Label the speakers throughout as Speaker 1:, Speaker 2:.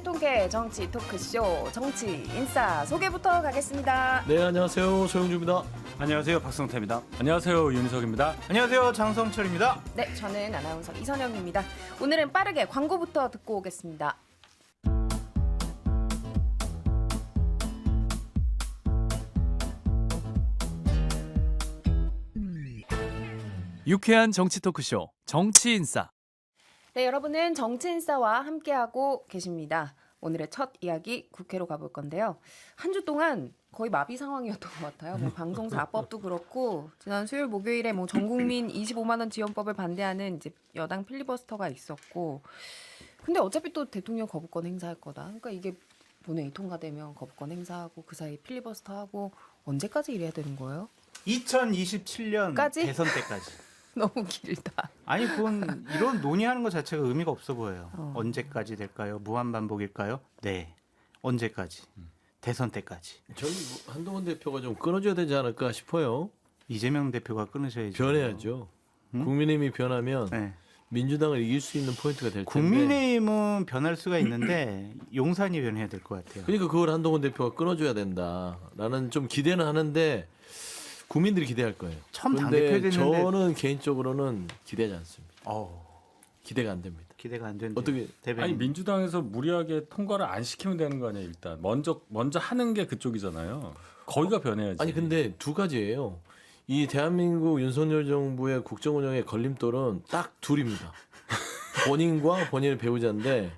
Speaker 1: 통쾌 정치 토크쇼 정치 인싸 소개부터 가겠습니다.
Speaker 2: 네, 안녕하세요. 소영주입니다.
Speaker 3: 안녕하세요. 박성태입니다.
Speaker 4: 안녕하세요. 윤석입니다.
Speaker 3: 안녕하세요. 장성철입니다.
Speaker 1: 네, 저는 아나운서 이선영입니다. 오늘은 빠르게 광고부터 듣고 오겠습니다.
Speaker 5: 유쾌한 정치 토크쇼 정치인싸.
Speaker 1: 네, 여러분은 정치인싸와 함께하고 계십니다. 오늘의 첫 이야기 국회로 가볼 건데요. 한 주 동안 거의 마비 상황이었던 것 같아요. 뭐 방송사 합법도 그렇고 지난 수요일 목요일에 뭐 전국민 25만 원 지원법을 반대하는 이제 여당 필리버스터가 있었고, 근데 어차피 또 대통령 거부권 행사할 거다. 그러니까 이게 본회의 통과되면 거부권 행사하고 그 사이 필리버스터하고 언제까지 이래야 되는 거예요?
Speaker 3: 2027년
Speaker 1: 까지?
Speaker 3: 대선 때까지.
Speaker 1: 너무 길다.
Speaker 3: 아니 그건 이런 논의하는 것 자체가 의미가 없어 보여요. 언제까지 될까요? 무한 반복일까요? 네. 언제까지? 대선 때까지.
Speaker 2: 저는 한동훈 대표가 좀 끊어줘야 되지 않을까 싶어요.
Speaker 3: 이재명 대표가 끊으셔야죠.
Speaker 2: 변해야죠. 국민의힘이 변하면
Speaker 3: 네.
Speaker 2: 민주당을 이길 수 있는 포인트가 될 텐데.
Speaker 3: 국민의힘은 변할 수가 있는데 용산이 변해야 될 것 같아요.
Speaker 2: 그러니까 그걸 한동훈 대표가 끊어줘야 된다라는 좀 기대는 하는데 국민들이 기대할 거예요.
Speaker 3: 처음
Speaker 2: 그런데
Speaker 3: 당대표 됐는데
Speaker 2: 저는 개인적으로는 기대하지 않습니다.
Speaker 3: 어,
Speaker 2: 기대가 안 됩니다.
Speaker 3: 기대가 안 되는데.
Speaker 2: 어떻게
Speaker 3: 대변인.
Speaker 4: 아니 민주당에서 무리하게 통과를 안 시키면 되는 거 아니에요. 일단 먼저 하는 게 그쪽이잖아요. 거기가 변해야지.
Speaker 2: 아니 근데 두 가지예요. 이 대한민국 윤석열 정부의 국정 운영의 걸림돌은 딱 둘입니다. 본인과 본인의 배우자인데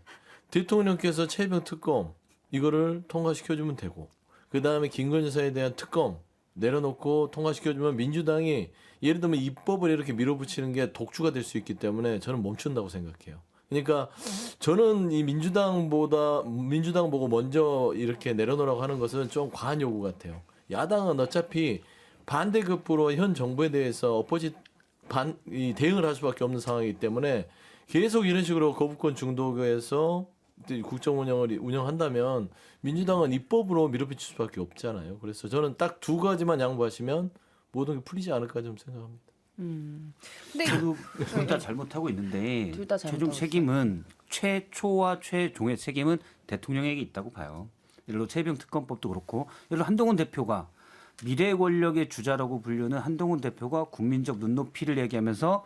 Speaker 2: 대통령께서 최병 특검 이거를 통과시켜주면 되고, 그 다음에 김건희 여사에 대한 특검 내려놓고 통과시켜주면 민주당이 예를 들면 입법을 이렇게 밀어붙이는 게 독주가 될 수 있기 때문에 저는 멈춘다고 생각해요. 그러니까 저는 이 민주당 보고 먼저 이렇게 내려놓으라고 하는 것은 좀 과한 요구 같아요. 야당은 어차피 반대급부로 현 정부에 대해서 대응을 할 수밖에 없는 상황이기 때문에 계속 이런 식으로 거부권 중독에서 국정 운영을 운영한다면 민주당은 입법으로 밀어붙일 수밖에 없잖아요. 그래서 저는 딱 두 가지만 양보하시면 모든 게 풀리지 않을까 좀 생각합니다.
Speaker 1: 근데
Speaker 3: 둘 다 잘못하고 있는데
Speaker 1: 둘다 잘못하고
Speaker 3: 최종 책임은 최초와 최종의 책임은 대통령에게 있다고 봐요. 예를 들어 최병 특검법도 그렇고, 예를 들어 한동훈 대표가 미래 권력의 주자라고 불리는 한동훈 대표가 국민적 눈높이를 얘기하면서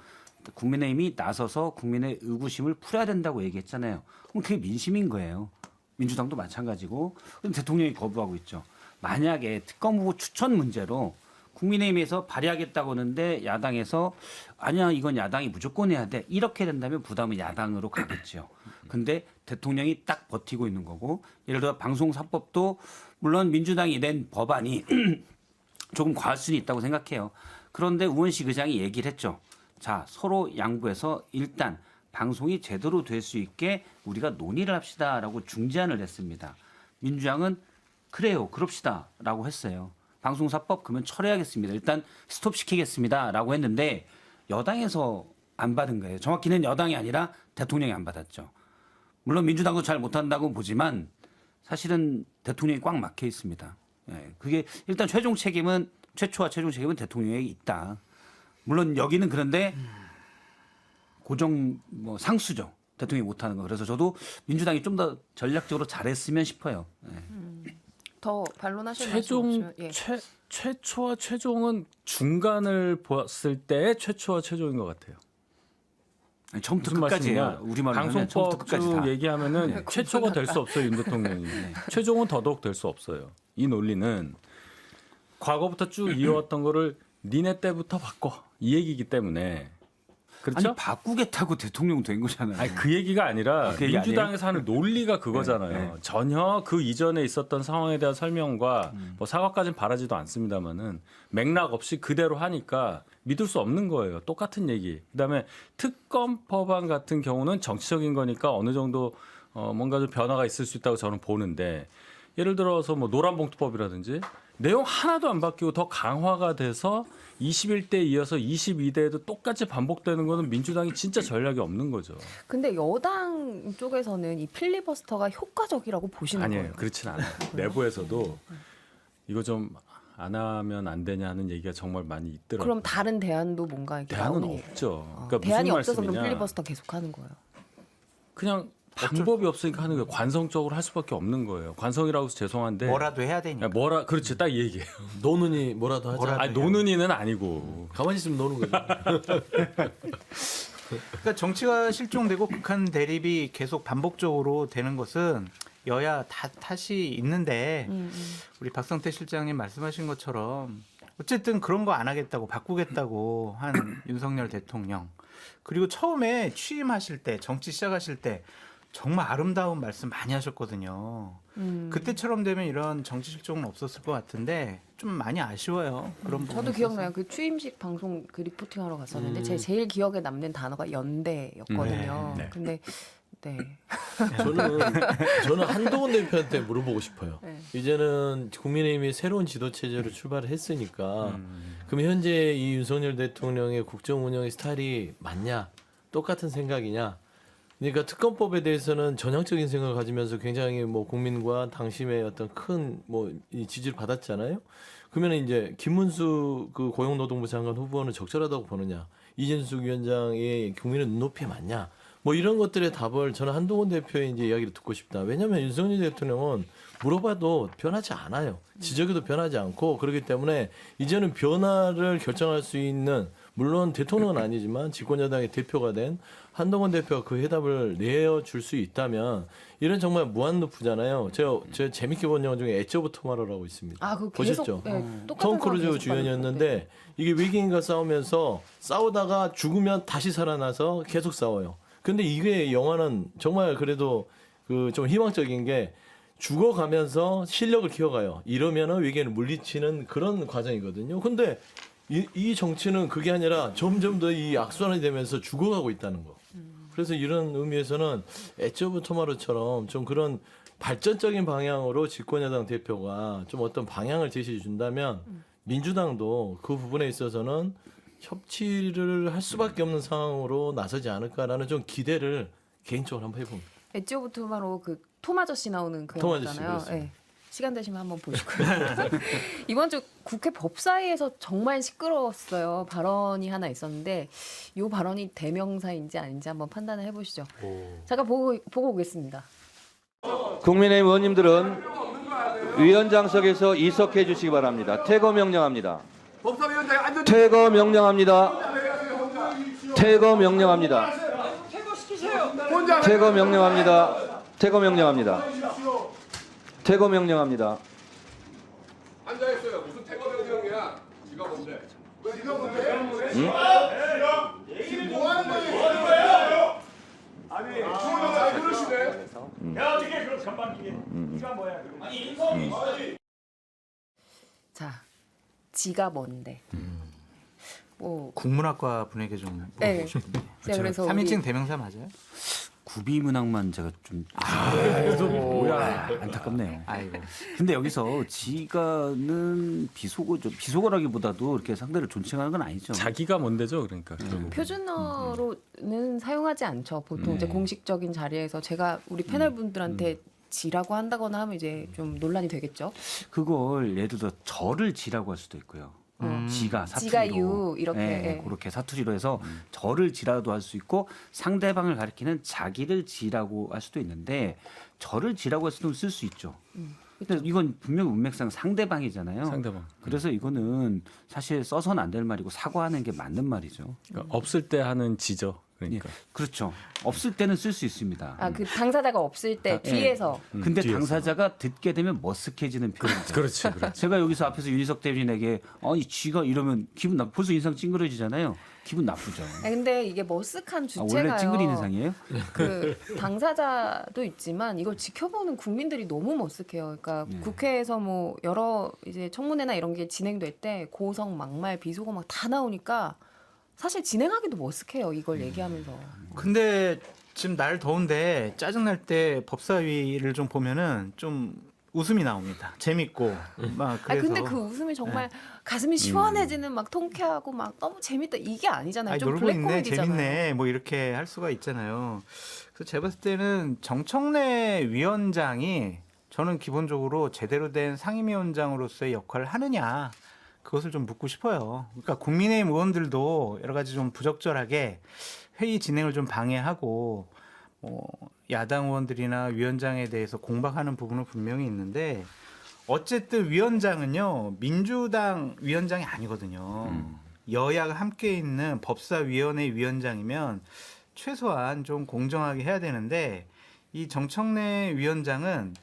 Speaker 3: 국민의힘이 나서서 국민의 의구심을 풀어야 된다고 얘기했잖아요. 그럼 그게 민심인 거예요. 민주당도 마찬가지고. 그럼 대통령이 거부하고 있죠. 만약에 특검 후보 추천 문제로 국민의힘에서 발의하겠다고 하는데 야당에서 아니야 이건 야당이 무조건 해야 돼, 이렇게 된다면 부담은 야당으로 가겠죠. 근데 대통령이 딱 버티고 있는 거고, 예를 들어 방송사법도 물론 민주당이 낸 법안이 조금 과할 수는 있다고 생각해요. 그런데 우원식 의장이 얘기를 했죠. 자, 서로 양보해서 일단 방송이 제대로 될 수 있게 우리가 논의를 합시다라고 중재안을 냈습니다. 민주당은 그래요, 그럽시다라고 했어요. 방송사법 그러면 철회하겠습니다. 일단 스톱시키겠습니다라고 했는데 여당에서 안 받은 거예요. 정확히는 여당이 아니라 대통령이 안 받았죠. 물론 민주당도 잘 못한다고 보지만 사실은 대통령이 꽉 막혀 있습니다. 예, 그게 일단 최초와 최종 책임은 대통령에게 있다. 물론 여기는 그런데 고정 상수죠. 대통령이 못하는 거. 그래서 저도 민주당이 좀 더 전략적으로 잘했으면 싶어요. 예.
Speaker 1: 더 반론하실
Speaker 4: 최종
Speaker 1: 말씀 없으면, 예.
Speaker 4: 최초와 최종은 중간을 봤을 때 최초와 최종인 것 같아요.
Speaker 3: 아니, 처음부터
Speaker 4: 무슨
Speaker 3: 끝까지예요.
Speaker 4: 말씀이냐?
Speaker 3: 우리말로 하면 처음부터
Speaker 4: 방송법
Speaker 3: 끝까지
Speaker 4: 쭉
Speaker 3: 다.
Speaker 4: 얘기하면은 최초가 될 수 없어요, 윤 대통령이. 최종은 더더욱 될 수 없어요. 이 논리는 과거부터 쭉 이어왔던 거를 니네 때부터 바꿔, 이 얘기이기 때문에. 그렇죠?
Speaker 3: 아니 바꾸겠다고 대통령 된 거잖아요.
Speaker 4: 아니 그 얘기가 아니라
Speaker 3: 그 얘기
Speaker 4: 민주당에서 하는 논리가 그거잖아요.
Speaker 3: 네.
Speaker 4: 전혀 그 이전에 있었던 상황에 대한 설명과 뭐 사과까지는 바라지도 않습니다만은 맥락 없이 그대로 하니까 믿을 수 없는 거예요. 똑같은 얘기. 그다음에 특검 법안 같은 경우는 정치적인 거니까 어느 정도 뭔가 좀 변화가 있을 수 있다고 저는 보는데, 예를 들어서 뭐 노란봉투법이라든지 내용 하나도 안 바뀌고 더 강화가 돼서 21대 이어서 22대에도 똑같이 반복되는 거는 민주당이 진짜 전략이 없는 거죠.
Speaker 1: 근데 여당 쪽에서는 이 필리버스터가 효과적이라고 보시는
Speaker 4: 아니에요.
Speaker 1: 거예요?
Speaker 4: 그렇진 않아요. 내부에서도 이거 좀 안 하면 안 되냐 하는 얘기가 정말 많이 있더라고요.
Speaker 1: 그럼 다른 대안도 뭔가 이렇게
Speaker 4: 대안은
Speaker 1: 나오는
Speaker 4: 없죠.
Speaker 1: 얘기예요?
Speaker 4: 그러니까
Speaker 1: 대안이
Speaker 4: 무슨
Speaker 1: 없어서 그럼
Speaker 4: 말씀이냐?
Speaker 1: 필리버스터 계속하는 거예요.
Speaker 4: 그냥 방법이 없으니까 하는 거예요. 관성적으로 할 수밖에 없는 거예요. 관성이라고 해서 죄송한데
Speaker 6: 뭐라도 해야 되니까.
Speaker 4: 야, 뭐라 그렇지 딱 이 얘기예요.
Speaker 2: 노는이 뭐라도 하자.
Speaker 6: 뭐라도
Speaker 4: 아니 노는 이는 아니고
Speaker 2: 가만히 있으면 노는 거죠.
Speaker 6: 그러니까 정치가 실종되고 극한 대립이 계속 반복적으로 되는 것은 여야 다 탓이 있는데 우리 박성태 실장님 말씀하신 것처럼 어쨌든 그런 거 안 하겠다고 바꾸겠다고 한 윤석열 대통령 그리고 처음에 취임하실 때 정치 시작하실 때 정말 아름다운 말씀 많이 하셨거든요. 그때처럼 되면 이런 정치 실종은 없었을 것 같은데 좀 많이 아쉬워요. 그런 부분에
Speaker 1: 저도
Speaker 6: 있어서.
Speaker 1: 기억나요. 그 취임식 방송 그 리포팅하러 갔었는데 제 제일 기억에 남는 단어가 연대였거든요.
Speaker 4: 네.
Speaker 1: 근데 네.
Speaker 2: 저는 한동훈 대표한테 물어보고 싶어요.
Speaker 1: 네.
Speaker 2: 이제는 국민의힘이 새로운 지도 체제로 출발을 했으니까 그럼 현재 이 윤석열 대통령의 국정 운영의 스타일이 맞냐? 똑같은 생각이냐? 그러니까 특검법에 대해서는 전향적인 생각을 가지면서 굉장히 뭐 국민과 당심의 어떤 큰 뭐 지지를 받았잖아요. 그러면 이제 김문수 그 고용노동부 장관 후보는 적절하다고 보느냐? 이진숙 위원장의 국민의 눈높이에 맞냐? 뭐 이런 것들의 답을 저는 한동훈 대표의 이제 이야기를 듣고 싶다. 왜냐하면 윤석열 대통령은 물어봐도 변하지 않아요. 지적해도 변하지 않고 그렇기 때문에 이제는 변화를 결정할 수 있는 물론 대통령은 아니지만 집권여당의 대표가 된 한동훈 대표가 그 해답을 내어줄 수 있다면 이런 정말 무한루프잖아요. 제가 재밌게 본 영화 중에 엣지 오브 투마로라고 있습니다.
Speaker 1: 아, 그 계속
Speaker 2: 보셨죠?
Speaker 1: 네, 똑같은
Speaker 2: 톰
Speaker 1: 상황
Speaker 2: 크루즈
Speaker 1: 계속
Speaker 2: 주연이었는데 이게 외계인과 싸우면서 싸우다가 죽으면 다시 살아나서 계속 싸워요. 근데 이게 영화는 정말 그래도 그 좀 희망적인 게 죽어가면서 실력을 키워가요. 이러면은 외계인을 물리치는 그런 과정이거든요. 근데 이 정치는 그게 아니라 점점 더 이 악순환이 되면서 죽어가고 있다는 거. 그래서 이런 의미에서는 엣지 오브 투마로처럼 좀 그런 발전적인 방향으로 집권여당 대표가 좀 어떤 방향을 제시해 준다면 민주당도 그 부분에 있어서는 협치를 할 수밖에 없는 상황으로 나서지 않을까라는 좀 기대를 개인적으로 한번 해봅니다.
Speaker 1: 엣지 오브 투마로 그 톰 아저씨 나오는 그
Speaker 2: 톰 아저씨,
Speaker 1: 영화잖아요.
Speaker 2: 그렇습니다.
Speaker 1: 네. 시간 되시면 한번 보시고요. 이번 주 국회 법사위에서 정말 시끄러웠어요. 발언이 하나 있었는데 이 발언이 대명사인지 아닌지 한번 판단을 해보시죠. 잠깐 보고 오겠습니다.
Speaker 7: 국민의힘 의원님들은 위원장석에서 이석해 주시기 바랍니다. 퇴거 명령합니다. 퇴거 명령합니다. 퇴거 명령합니다. 퇴거 명령합니다. 퇴거 명령합니다. 퇴거 명령합니다.
Speaker 8: 앉아있어요. 무슨 퇴거 명령이야? 지가 뭔데? 지가 뭔데? 얘기를 뭐 하는 거예요? 아니, 잘 그러시네. 야, 어떻게 그런 전반기에? 지가 뭐야? 아니, 인성이
Speaker 1: 자, 지가 뭔데? 뭐
Speaker 6: 국문학과 분에게 좀
Speaker 1: 네.
Speaker 6: 물어보고 싶은데.
Speaker 1: 네, 그래서
Speaker 6: 3인칭 대명사 맞아요?
Speaker 3: 구비문학만 제가 좀 뭐야 안타깝네요.
Speaker 6: 아이고.
Speaker 3: 근데 여기서 지가는 비속어죠. 비속어라기보다도 이렇게 상대를 존칭하는 건 아니죠.
Speaker 4: 자기가 뭔데죠, 그러니까. 결국.
Speaker 1: 표준어로는 사용하지 않죠. 보통 이제 공식적인 자리에서 제가 우리 패널 분들한테 지라고 한다거나 하면 이제 좀 논란이 되겠죠.
Speaker 3: 그걸 예를 들어 저를 지라고 할 수도 있고요. 지가 사투리로
Speaker 1: 지가 유 이렇게
Speaker 3: 예, 그렇게 사투리로 해서 저를 지라도 할 수 있고 상대방을 가리키는 자기를 지라고 할 수도 있는데 저를 지라고 할 수도 쓸 수 있죠. 근데 이건 분명히 문맥상 상대방이잖아요.
Speaker 4: 상대방.
Speaker 3: 그래서 이거는 사실 써서는 안 될 말이고 사과하는 게 맞는 말이죠.
Speaker 4: 그러니까 없을 때 하는 지죠. 그러니까.
Speaker 3: 그렇죠. 없을 때는 쓸 수 있습니다.
Speaker 1: 아, 그 당사자가 없을 때 뒤에서
Speaker 3: 근데
Speaker 4: 뒤에서.
Speaker 3: 당사자가 듣게 되면 머쓱해지는 표현이죠.
Speaker 4: 그렇지, 그렇지.
Speaker 3: 제가 여기서 앞에서 윤희석 대변인에게 아니 쥐가 이러면 기분 벌써 인상 찡그러지잖아요. 기분 나쁘죠.
Speaker 1: 아니, 근데 이게 머쓱한
Speaker 3: 아,
Speaker 1: 주체가요.
Speaker 3: 원래 찡그리는 상이에요?
Speaker 1: 그 당사자도 있지만 이걸 지켜보는 국민들이 너무 머쓱해요. 그러니까 국회에서 뭐 여러 이제 청문회나 이런 게 진행될 때 고성, 막말, 비속어 막 다 나오니까 사실 진행하기도 머쓱해요. 이걸 얘기하면서.
Speaker 6: 근데 지금 날 더운데 짜증날 때 법사위를 좀 보면은 좀 웃음이 나옵니다. 재밌고 막
Speaker 1: 아니
Speaker 6: 그래서
Speaker 1: 근데 그 웃음이 정말 가슴이 시원해지는 막 통쾌하고 막 너무 재밌다 이게 아니잖아요.
Speaker 6: 아니,
Speaker 1: 좀
Speaker 6: 놀고
Speaker 1: 블랙
Speaker 6: 있네,
Speaker 1: 코미디잖아요.
Speaker 6: 재밌네, 뭐 이렇게 할 수가 있잖아요. 그래서 제가 봤을 때는 정청래 위원장이 저는 기본적으로 제대로 된 상임위원장으로서의 역할을 하느냐 그것을 좀 묻고 싶어요. 그러니까 국민의힘 의원들도 여러 가지 좀 부적절하게 회의 진행을 좀 방해하고 야당 의원들이나 위원장에 대해서 공박하는 부분은 분명히 있는데 어쨌든 위원장은요 민주당 위원장이 아니거든요. 여야가 함께 있는 법사위원회 위원장이면 최소한 좀 공정하게 해야 되는데 이 정청래 위원장은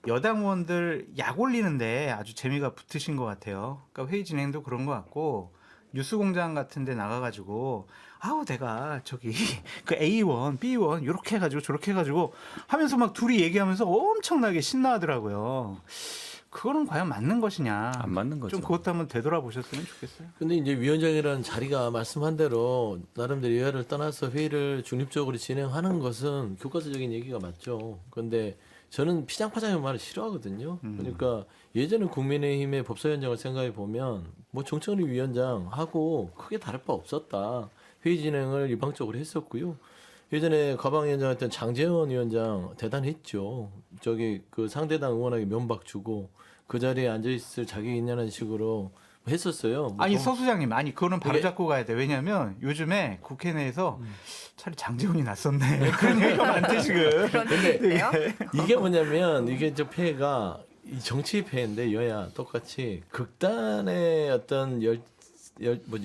Speaker 6: 여당 의원들 약 올리는데 아주 재미가 붙으신 것 같아요. 그러니까 회의 진행도 그런 것 같고 뉴스공장 같은 데 나가가지고 아우 내가 저기 그 A1, B1 이렇게 해가지고 저렇게 해가지고 하면서 막 둘이 얘기하면서 엄청나게 신나하더라고요. 그거는 과연 맞는 것이냐?
Speaker 4: 안 맞는 거죠.
Speaker 6: 좀 그것도 한번 되돌아보셨으면 좋겠어요.
Speaker 2: 근데 이제 위원장이라는 자리가 말씀한 대로 나름대로 여야를 떠나서 회의를 중립적으로 진행하는 것은 교과서적인 얘기가 맞죠. 그런데 저는 피장파장의 말을 싫어하거든요. 그러니까 예전에 국민의힘의 법사위원장을 생각해 보면 뭐 정청래 위원장하고 크게 다를 바 없었다. 회의 진행을 일방적으로 했었고요. 예전에 가방위원장했던 장재원 위원장 대단했죠. 저기 그 상대당 의원에게 면박 주고 그 자리에 앉아 있을 자격이 있냐는 식으로 했었어요. 뭐
Speaker 6: 아니
Speaker 2: 정-
Speaker 6: 서 수장님, 아니 그거는 바로
Speaker 2: 이게-
Speaker 6: 잡고 가야 돼. 왜냐하면 요즘에 국회 내에서 차라리 장재훈이 낫었네. 그런 얘기가 많대 지금.
Speaker 1: 그런데요.
Speaker 2: 이게 뭐냐면 이게 저 폐해가 이 정치 폐해인데 여야 똑같이 극단의 어떤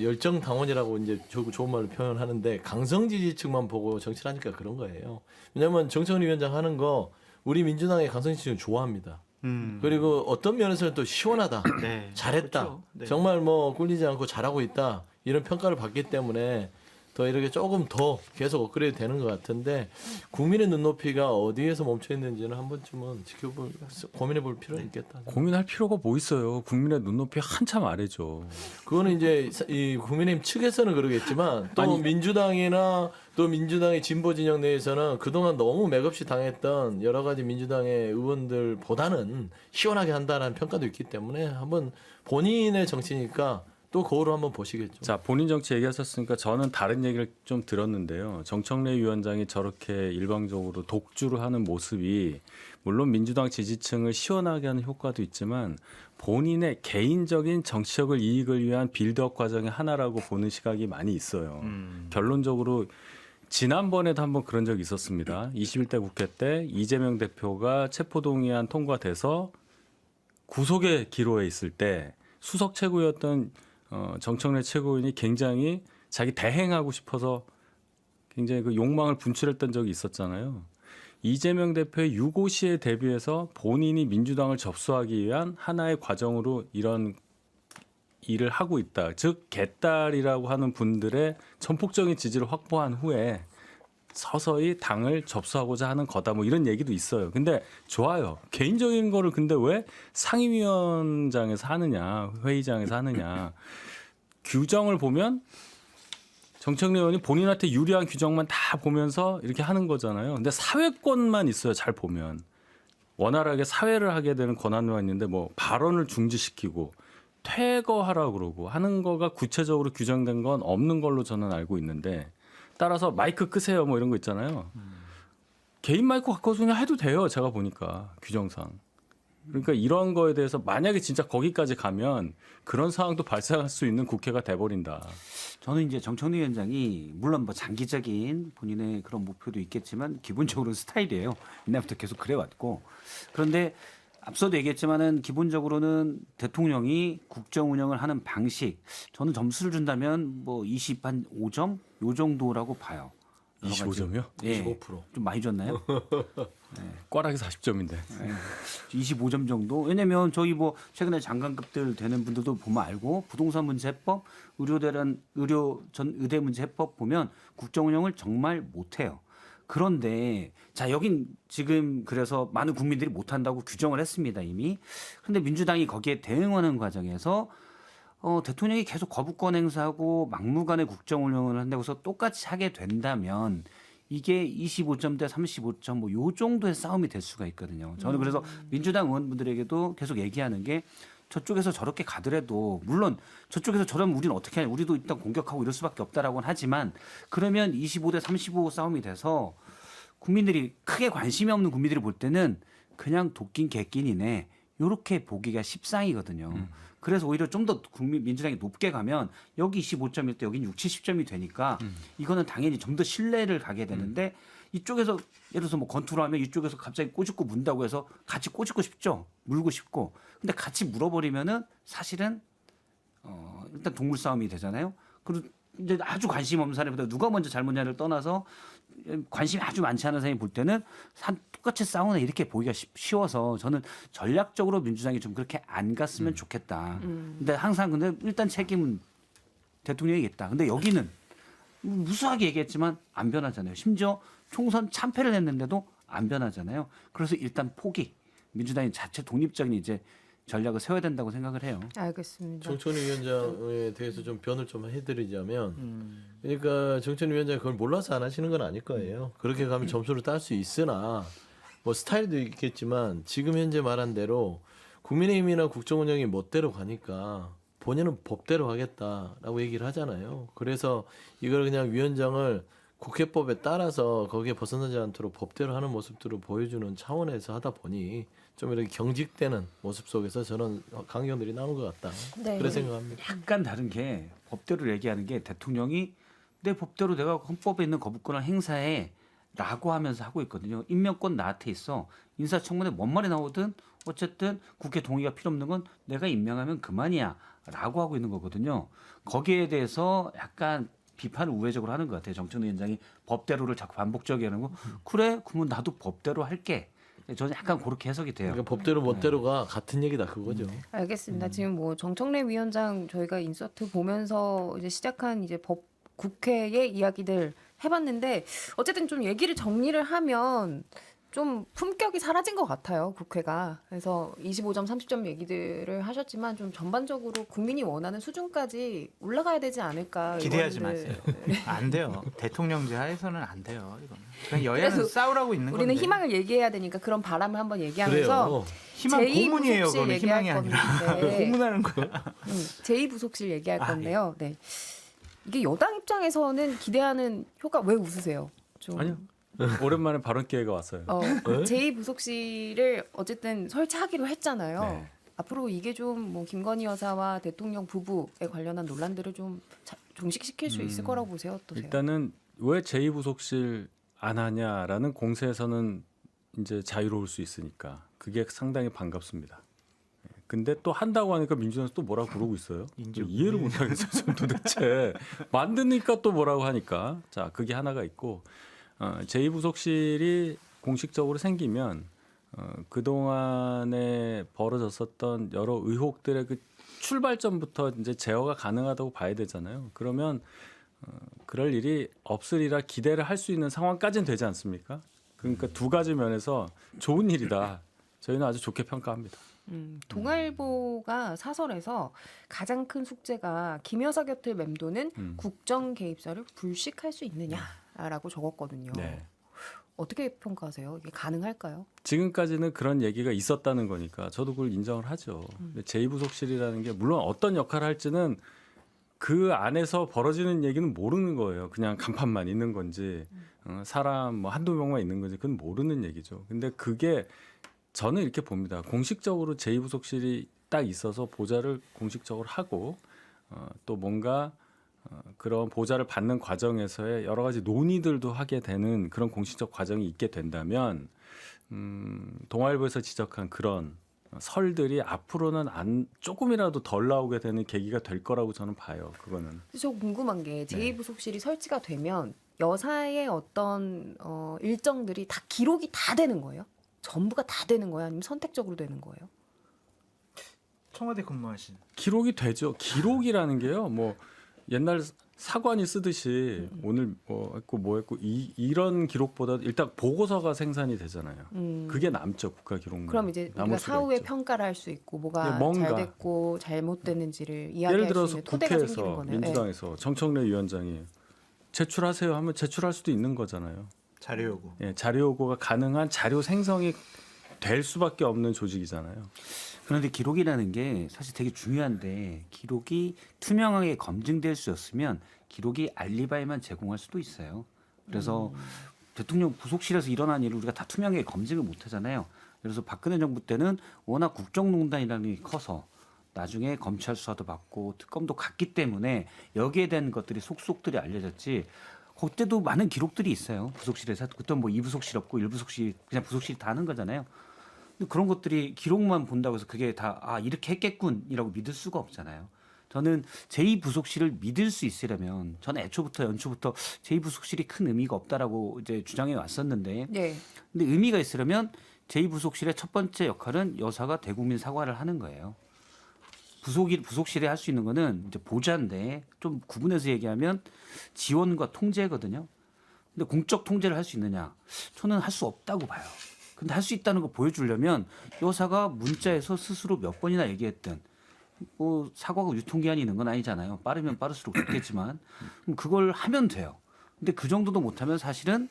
Speaker 2: 열정 당원이라고 이제 좋은 말로 표현하는데 강성 지지층만 보고 정치를 하니까 그런 거예요. 왜냐하면 정청래 위원장 하는 거 우리 민주당의 강성 지지층 좋아합니다. 그리고 어떤 면에서는 또 시원하다,
Speaker 6: 네.
Speaker 2: 잘했다,
Speaker 6: 그렇죠. 네.
Speaker 2: 정말 뭐 꿀리지 않고 잘하고 있다 이런 평가를 받기 때문에 더 이렇게 조금 더 계속 업그레이드 되는 것 같은데 국민의 눈높이가 어디에서 멈춰 있는지는 한 번쯤은 고민해볼 필요가 있겠다.
Speaker 4: 고민할 필요가 뭐 있어요. 국민의 눈높이 한참 아래죠.
Speaker 2: 그거는 이제 이 국민의힘 측에서는 그러겠지만 또
Speaker 4: 아니,
Speaker 2: 민주당이나 또 민주당의 진보 진영 내에서는 그동안 너무 맥없이 당했던 여러 가지 민주당의 의원들보다는 시원하게 한다는 평가도 있기 때문에 한번 본인의 정치니까 또 거울을 한번 보시겠죠.
Speaker 4: 자, 본인 정치 얘기하셨으니까 저는 다른 얘기를 좀 들었는데요. 정청래 위원장이 저렇게 일방적으로 독주를 하는 모습이 물론 민주당 지지층을 시원하게 하는 효과도 있지만 본인의 개인적인 정치적 이익을 위한 빌드업 과정의 하나라고 보는 시각이 많이 있어요. 결론적으로 지난번에도 한번 그런 적이 있었습니다. 21대 국회 때 이재명 대표가 체포동의안 통과돼서 구속의 기로에 있을 때 수석 최고였던 정청래 최고위원이 굉장히 자기 대행하고 싶어서 굉장히 그 욕망을 분출했던 적이 있었잖아요. 이재명 대표의 유고시에 대비해서 본인이 민주당을 접수하기 위한 하나의 과정으로 이런 일을 하고 있다. 즉 개딸이라고 하는 분들의 전폭적인 지지를 확보한 후에 서서히 당을 접수하고자 하는 거다. 뭐 이런 얘기도 있어요. 근데 좋아요. 개인적인 거를 근데 왜 상임위원장에서 하느냐, 회의장에서 하느냐. 규정을 보면 정청래 의원이 본인한테 유리한 규정만 다 보면서 이렇게 하는 거잖아요. 근데 사회권만 있어요. 잘 보면. 원활하게 사회를 하게 되는 권한만 있는데 뭐 발언을 중지시키고 퇴거하라고 그러고 하는 거가 구체적으로 규정된 건 없는 걸로 저는 알고 있는데 따라서 마이크 끄세요 뭐 이런 거 있잖아요. 개인 마이크 갖고서 그냥 해도 돼요. 제가 보니까 규정상. 그러니까 이런 거에 대해서 만약에 진짜 거기까지 가면 그런 상황도 발생할 수 있는 국회가 돼버린다.
Speaker 3: 저는 이제 정청래 위원장이 물론 뭐 장기적인 본인의 그런 목표도 있겠지만 기본적으로 스타일이에요. 옛날부터 계속 그래왔고 그런데 앞서도 얘기했지만은 기본적으로는 대통령이 국정 운영을 하는 방식 저는 점수를 준다면 뭐 25점 요 정도라고 봐요. 여러 가지.
Speaker 4: 25점이요?
Speaker 3: 예,
Speaker 2: 25%.
Speaker 3: 좀 많이 줬나요?
Speaker 4: 꽈락이 40점인데.
Speaker 3: 25점 정도. 왜냐면 저희 뭐 최근에 장관급들 되는 분들도 보면 알고 부동산 문제 해법, 의료 전 의대 문제 해법 보면 국정 운영을 정말 못해요. 그런데 자 여긴 지금 그래서 많은 국민들이 못한다고 규정을 했습니다 이미. 그런데 민주당이 거기에 대응하는 과정에서 대통령이 계속 거부권 행사하고 막무가내 국정 운영을 한다고 해서 똑같이 하게 된다면 이게 25점 대 35점 뭐 요 정도의 싸움이 될 수가 있거든요. 저는 그래서 민주당 의원분들에게도 계속 얘기하는 게 저쪽에서 저렇게 가더라도 물론 저쪽에서 저러면 우리는 어떻게 하냐. 우리도 일단 공격하고 이럴 수밖에 없다라고는 하지만 그러면 25대 35 싸움이 돼서 국민들이 크게 관심이 없는 국민들이 볼 때는 그냥 도끼인 개끼이네. 요렇게 보기가 십상이거든요. 그래서 오히려 좀 더 민주당이 높게 가면 여기 25점일 때 여긴 60, 70점이 되니까 이거는 당연히 좀 더 신뢰를 가게 되는데 이쪽에서 예를 들어서 뭐 권투를 하면 이쪽에서 갑자기 꼬집고 문다고 해서 같이 꼬집고 싶죠. 물고 싶고. 근데 같이 물어버리면은 사실은 일단 동물 싸움이 되잖아요. 그리고 이제 아주 관심 없는 사람보다 누가 먼저 잘못냐를 떠나서 관심이 아주 많지 않은 사람이 볼 때는 똑같이 싸우네 이렇게 보기가 쉬워서 저는 전략적으로 민주당이 좀 그렇게 안 갔으면 좋겠다. 근데 항상 근데 일단 책임은 대통령이 있다. 근데 여기는 무수하게 얘기했지만 안 변하잖아요. 심지어 총선 참패를 했는데도 안 변하잖아요. 그래서 일단 포기. 민주당이 자체 독립적인 이제 전략을 세워야 된다고 생각을 해요.
Speaker 1: 알겠습니다.
Speaker 2: 정천희 위원장에 대해서 좀 변을 좀 해드리자면, 그러니까 정천희 위원장이 그걸 몰라서 안 하시는 건 아닐 거예요. 그렇게 가면 점수를 딸 수 있으나 뭐 스타일도 있겠지만 지금 현재 말한 대로 국민의힘이나 국정운영이 멋대로 가니까 본인은 법대로 하겠다라고 얘기를 하잖아요. 그래서 이걸 그냥 위원장을 국회법에 따라서 거기에 벗어나지 않도록 법대로 하는 모습들을 보여주는 차원에서 하다 보니 좀 이렇게 경직되는 모습 속에서 저는 강경들이 나오는 것 같다.
Speaker 1: 네.
Speaker 2: 그래 생각합니다.
Speaker 3: 약간 다른 게 법대로 얘기하는 게 대통령이 내 법대로 내가 헌법에 있는 거부권을 행사해 라고 하면서 하고 있거든요. 임명권 나한테 있어. 인사청문회 뭔 말이 나오든 어쨌든 국회 동의가 필요 없는 건 내가 임명하면 그만이야 라고 하고 있는 거거든요. 거기에 대해서 약간 비판을 우회적으로 하는 것 같아요. 정청래 위원장이 법대로를 자꾸 반복적으로 하는 거. 그래? 그러면 나도 법대로 할게. 저는 약간 그렇게 해석이 돼요.
Speaker 2: 그러니까 법대로 멋대로가 같은 얘기다 그거죠.
Speaker 1: 알겠습니다. 지금 뭐 정청래 위원장 저희가 인서트 보면서 이제 시작한 이제 국회의 이야기들 해봤는데 어쨌든 좀 얘기를 정리를 하면 좀 품격이 사라진 것 같아요, 국회가. 그래서 25점, 30점 얘기들을 하셨지만 좀 전반적으로 국민이 원하는 수준까지 올라가야 되지 않을까.
Speaker 6: 기대하지
Speaker 1: 의원들-
Speaker 6: 마세요. 안 돼요. 대통령제 하에서는 안 돼요. 이거는. 그냥 여야는
Speaker 1: 그래서
Speaker 6: 싸우라고 있는
Speaker 1: 우리는
Speaker 6: 건데.
Speaker 1: 희망을 얘기해야 되니까 그런 바람을 한번 얘기하면서
Speaker 2: 그래요.
Speaker 6: 희망
Speaker 1: 제2
Speaker 6: 고문이에요.
Speaker 1: 부속실
Speaker 6: 그거는
Speaker 1: 얘기할
Speaker 6: 희망이 아니라
Speaker 1: 건데.
Speaker 6: 고문하는 거야.
Speaker 1: 제2부속실 얘기할
Speaker 6: 아,
Speaker 1: 건데요. 네. 이게 여당 입장에서는 기대하는 효과 왜 웃으세요? 좀.
Speaker 4: 아니요. 오랜만에 발언 기회가 왔어요.
Speaker 1: 제2부속실을 어쨌든 설치하기로 했잖아요.
Speaker 4: 네.
Speaker 1: 앞으로 이게 좀 뭐 김건희 여사와 대통령 부부에 관련한 논란들을 좀 종식시킬 수 있을 거라고 보세요. 어떠세요?
Speaker 4: 일단은 왜 제2부속실 안 하냐라는 공세에서는 이제 자유로울 수 있으니까 그게 상당히 반갑습니다. 근데 또 한다고 하니까 민주당에서 또 뭐라고 그러고 있어요. 이해를 못 하겠어요. 저는 도대체 만드니까 또 뭐라고 하니까. 자, 그게 하나가 있고 제2부속실이 공식적으로 생기면 그동안에 벌어졌었던 여러 의혹들의 그 출발점부터 이제 제어가 가능하다고 봐야 되잖아요. 그러면 그럴 일이 없으리라 기대를 할 수 있는 상황까지는 되지 않습니까? 그러니까 두 가지 면에서 좋은 일이다. 저희는 아주 좋게 평가합니다.
Speaker 1: 동아일보가 사설에서 가장 큰 숙제가 김 여사 곁을 맴도는 국정 개입설을 불식할 수 있느냐라고 적었거든요.
Speaker 4: 네.
Speaker 1: 어떻게 평가하세요? 이게 가능할까요?
Speaker 4: 지금까지는 그런 얘기가 있었다는 거니까 저도 그걸 인정을 하죠. 근데 제2부속실이라는 게 물론 어떤 역할을 할지는 그 안에서 벌어지는 얘기는 모르는 거예요. 그냥 간판만 있는 건지 사람 뭐 한두 명만 있는 건지 그건 모르는 얘기죠. 근데 그게 저는 이렇게 봅니다. 공식적으로 제2부속실이 딱 있어서 보좌를 공식적으로 하고 또 뭔가 그런 보좌를 받는 과정에서의 여러 가지 논의들도 하게 되는 그런 공식적 과정이 있게 된다면 동아일보에서 지적한 그런 설들이 앞으로는 조금이라도 덜 나오게 되는 계기가 될 거라고 저는 봐요. 그거는.
Speaker 1: 저 궁금한 게 제2부속실이 설치가 되면 여사의 어떤 일정들이 다 기록이 다 되는 거예요? 전부가 다 되는 거예요? 아니면 선택적으로 되는 거예요?
Speaker 6: 청와대 근무하신.
Speaker 4: 기록이 되죠. 기록이라는 게요. 뭐 옛날 사관이 쓰듯이 오늘 뭐 했고 이런 기록보다 일단 보고서가 생산이 되잖아요. 그게 남죠. 국가 기록물.
Speaker 1: 그럼 이제 우리가 사후에 평가를 할 수 있고 뭐가
Speaker 4: 뭔가.
Speaker 1: 잘 됐고 잘못됐는지를
Speaker 4: 예를
Speaker 1: 이야기할 수
Speaker 4: 들어서
Speaker 1: 있는 토대가 생기는
Speaker 4: 국회에서
Speaker 1: 거네요.
Speaker 4: 민주당에서 정청래 위원장이 제출하세요 하면 제출할 수도 있는 거잖아요.
Speaker 6: 자료 요구.
Speaker 4: 예, 자료 요구가 가능한 자료 생성이 될 수밖에 없는 조직이잖아요.
Speaker 3: 그런데 기록이라는 게 사실 되게 중요한데 기록이 투명하게 검증될 수 없으면 기록이 알리바이만 제공할 수도 있어요. 그래서 대통령 부속실에서 일어난 일을 우리가 다 투명하게 검증을 못 하잖아요. 그래서 박근혜 정부 때는 워낙 국정농단이라는 게 커서 나중에 검찰 수사도 받고 특검도 갔기 때문에 여기에 대한 것들이 속속들이 알려졌지 그때도 많은 기록들이 있어요. 부속실에서 그때 뭐 2부속실 없고 1부속실 그냥 부속실이 다 하는 거잖아요. 근데 그런 것들이 기록만 본다고 해서 그게 다 이렇게 했겠군이라고 믿을 수가 없잖아요. 저는 제2부속실을 믿을 수 있으려면 저는 애초부터 연초부터 제2부속실이 큰 의미가 없다라고 이제 주장해 왔었는데
Speaker 1: 네.
Speaker 3: 근데 의미가 있으려면 제2부속실의 첫 번째 역할은 여사가 대국민 사과를 하는 거예요. 부속실에 할 수 있는 거는 이제 보좌인데 좀 구분해서 얘기하면 지원과 통제거든요. 근데 공적 통제를 할 수 있느냐? 저는 할 수 없다고 봐요. 근데 할 수 있다는 거 보여주려면 여사가 문자에서 스스로 몇 번이나 얘기했든 뭐 사과가 유통기한이 있는 건 아니잖아요. 빠르면 빠를수록 좋겠지만 그럼 그걸 하면 돼요. 근데 그 정도도 못하면 사실은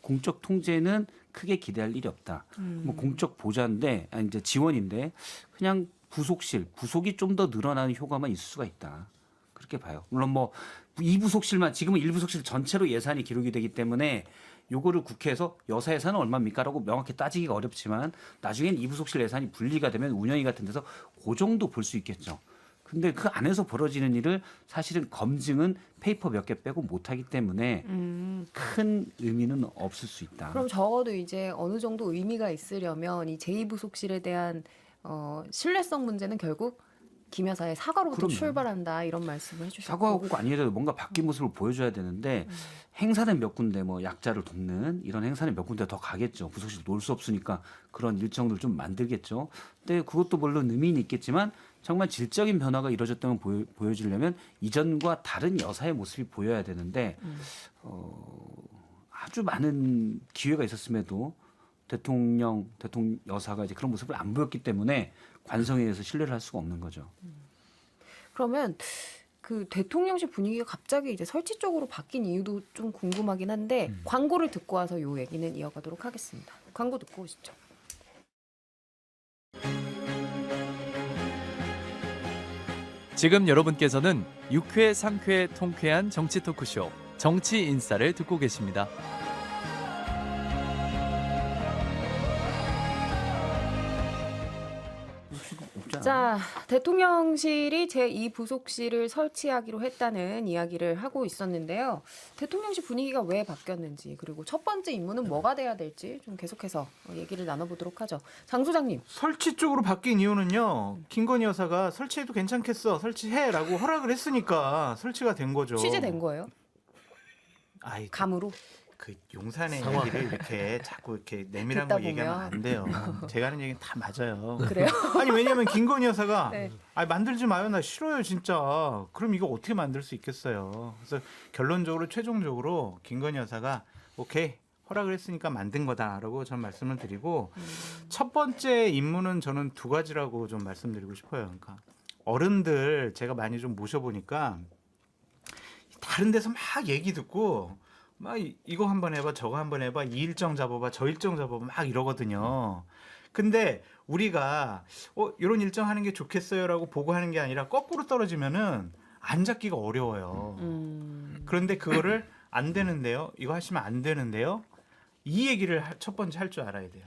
Speaker 3: 공적 통제는 크게 기대할 일이 없다. 뭐 공적 보좌인데 아니 이제 지원인데 그냥 부속이 좀 더 늘어나는 효과만 있을 수가 있다. 그렇게 봐요. 물론 뭐 2부속실만 지금은 1부속실 전체로 예산이 기록이 되기 때문에 요거를 국회에서 여사 예산은 얼마입니까라고 명확히 따지기가 어렵지만 나중엔 2부속실 예산이 분리가 되면 운영위 같은 데서 그 정도 볼 수 있겠죠. 근데 그 안에서 벌어지는 일을 사실은 검증은 페이퍼 몇 개 빼고 못하기 때문에 큰 의미는 없을 수 있다.
Speaker 1: 그럼 적어도 이제 어느 정도 의미가 있으려면 이 제2부속실에 대한 신뢰성 문제는 결국 김 여사의 사과로부터
Speaker 3: 그럼요.
Speaker 1: 출발한다 이런 말씀을 해주셨고
Speaker 3: 사과하고 아니더라도 뭔가 바뀐 모습을 보여줘야 되는데 행사는 몇 군데 뭐 약자를 돕는 이런 행사는 몇 군데 더 가겠죠. 부속실 놀 수 없으니까 그런 일정들 좀 만들겠죠. 근데 그것도 물론 의미는 있겠지만 정말 질적인 변화가 이루어졌다면 보여주려면 이전과 다른 여사의 모습이 보여야 되는데 아주 많은 기회가 있었음에도 대통령 여사가 이제 그런 모습을 안 보였기 때문에 관성에 대해서 신뢰를 할 수가 없는 거죠.
Speaker 1: 그러면 그 대통령실 분위기가 갑자기 이제 설치 쪽으로 바뀐 이유도 좀 궁금하긴 한데 광고를 듣고 와서 요 얘기는 이어가도록 하겠습니다. 광고 듣고 오시죠.
Speaker 5: 지금 여러분께서는 6회, 상쾌, 통쾌한 정치 토크쇼 정치 인싸를 듣고 계십니다.
Speaker 3: 없잖아.
Speaker 1: 자, 대통령실이 제2부속실을 설치하기로 했다는 이야기를 하고 있었는데요. 대통령실 분위기가 왜 바뀌었는지 그리고 첫 번째 임무는 뭐가 돼야 될지 좀 계속해서 얘기를 나눠보도록 하죠. 장 소장님.
Speaker 6: 설치 쪽으로 바뀐 이유는요. 김건희 여사가 설치해도 괜찮겠어. 설치해라고 허락을 했으니까 설치가 된 거죠.
Speaker 1: 취재된 거예요?
Speaker 6: 아이,
Speaker 1: 감으로?
Speaker 6: 그 용산의
Speaker 2: 상황.
Speaker 6: 얘기를 이렇게 자꾸 이렇게 내밀한
Speaker 1: 듣다
Speaker 6: 거 얘기하면
Speaker 1: 보면.
Speaker 6: 안 돼요. 제가 하는 얘기는 다 맞아요.
Speaker 1: 그래요?
Speaker 6: 아니 왜냐면 김건희 여사가
Speaker 1: 네.
Speaker 6: 만들지 마요 나 싫어요 진짜. 그럼 이거 어떻게 만들 수 있겠어요. 그래서 결론적으로 최종적으로 김건희 여사가 오케이 허락을 했으니까 만든 거다라고 저는 말씀을 드리고 첫 번째 임무는 저는 두 가지라고 좀 말씀드리고 싶어요. 그러니까 어른들 제가 많이 좀 모셔보니까 다른 데서 막 얘기 듣고 막 이거 한번 해봐 저거 한번 해봐 이 일정 잡아봐 저 일정 잡아봐 막 이러거든요. 근데 우리가 이런 일정 하는 게 좋겠어요라고 보고하는 게 아니라 거꾸로 떨어지면은 안 잡기가 어려워요. 그런데 그거를 안 되는데요. 이거 하시면 안 되는데요. 이 얘기를 첫 번째 할 줄 알아야 돼요.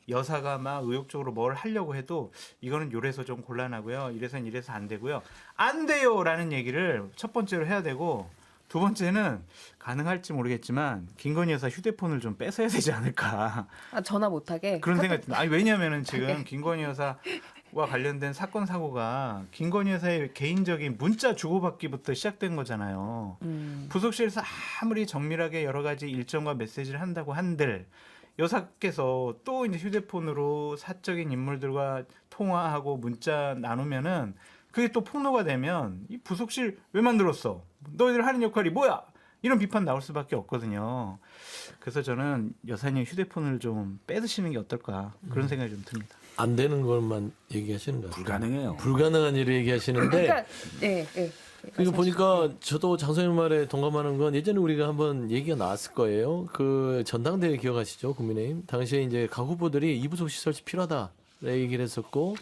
Speaker 6: 여사가 막 의욕적으로 뭘 하려고 해도 이거는 요래서 좀 곤란하고요. 이래서는 이래서 안 되고요. 안 돼요라는 얘기를 첫 번째로 해야 되고 두 번째는 가능할지 모르겠지만 김건희 여사 휴대폰을 좀 뺏어야 되지 않을까.
Speaker 1: 전화 못하게?
Speaker 6: 그런 생각이 듭니다. 아니 왜냐하면은 지금 김건희 여사와 관련된 사건 사고가 김건희 여사의 개인적인 문자 주고받기부터 시작된 거잖아요. 부속실에서 아무리 정밀하게 여러 가지 일정과 메시지를 한다고 한들 여사께서 또 이제 휴대폰으로 사적인 인물들과 통화하고 문자 나누면은 그게 또 폭로가 되면 이 부속실 왜 만들었어? 너희들 하는 역할이 뭐야? 이런 비판 나올 수밖에 없거든요. 그래서 저는 여사님 휴대폰을 좀 빼드시는 게 어떨까 그런 생각이 좀 듭니다.
Speaker 2: 안 되는 것만 얘기하시는 거 같아요.
Speaker 3: 불가능해요.
Speaker 2: 불가능한 일을 얘기하시는데
Speaker 1: 그러니까 네.
Speaker 2: 그러니까 보니까 저도 장소님 말에 동감하는 건 예전에 우리가 한번 얘기가 나왔을 거예요. 그 전당대회 기억하시죠? 국민의힘 당시에 이제 각 후보들이 이부속실 설치 필요하다 얘기를 했었고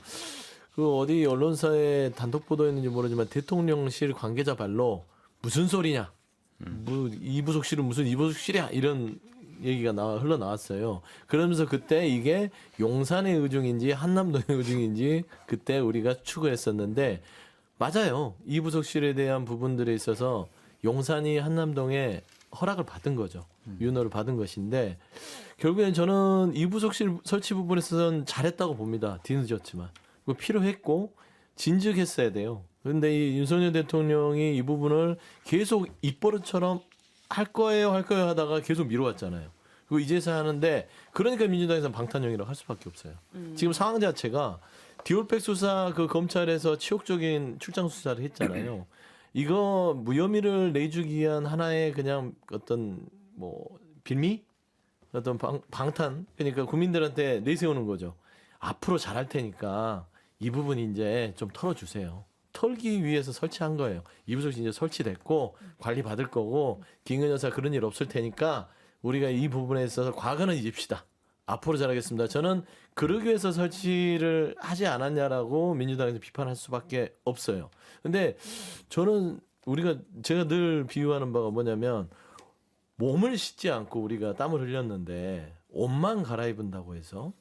Speaker 2: 그 어디 언론사에 단독 보도했는지 모르지만 대통령실 관계자 발로 무슨 소리냐? 뭐 이부속실은 무슨 이부속실이야? 이런 얘기가 흘러나왔어요. 그러면서 그때 이게 용산의 의중인지 한남동의 의중인지 그때 우리가 추구를 했었는데 맞아요. 이부속실에 대한 부분들에 있어서 용산이 한남동에 허락을 받은 거죠. 윤허를 받은 것인데 결국엔 저는 이부속실 설치 부분에 있어서는 잘했다고 봅니다. 뒤늦었지만 그거 필요했고 진즉했어야 돼요. 그런데 이 윤석열 대통령이 이 부분을 계속 입버릇처럼 할 거예요 하다가 계속 미뤄왔잖아요. 그리고 이제서 하는데 그러니까 민주당에서는 방탄용이라고 할 수밖에 없어요. 지금 상황 자체가 디올백 수사 그 검찰에서 치욕적인 출장 수사를 했잖아요. 이거 무혐의를 내주기 위한 하나의 그냥 어떤 뭐 빌미? 어떤 방탄? 그러니까 국민들한테 내세우는 거죠. 앞으로 잘할 테니까 이 부분 이제 좀 털어주세요. 털기 위해서 설치한 거예요. 이부속실 이제 설치됐고 관리 받을 거고 김건희 여사 그런 일 없을 테니까 우리가 이 부분에 있어서 과거는 잊읍시다. 앞으로 잘하겠습니다. 저는 그러기 위해서 설치를 하지 않았냐라고 민주당에서 비판할 수밖에 없어요. 근데 저는 제가 늘 비유하는 바가 뭐냐면 몸을 씻지 않고 우리가 땀을 흘렸는데 옷만 갈아입은다고 해서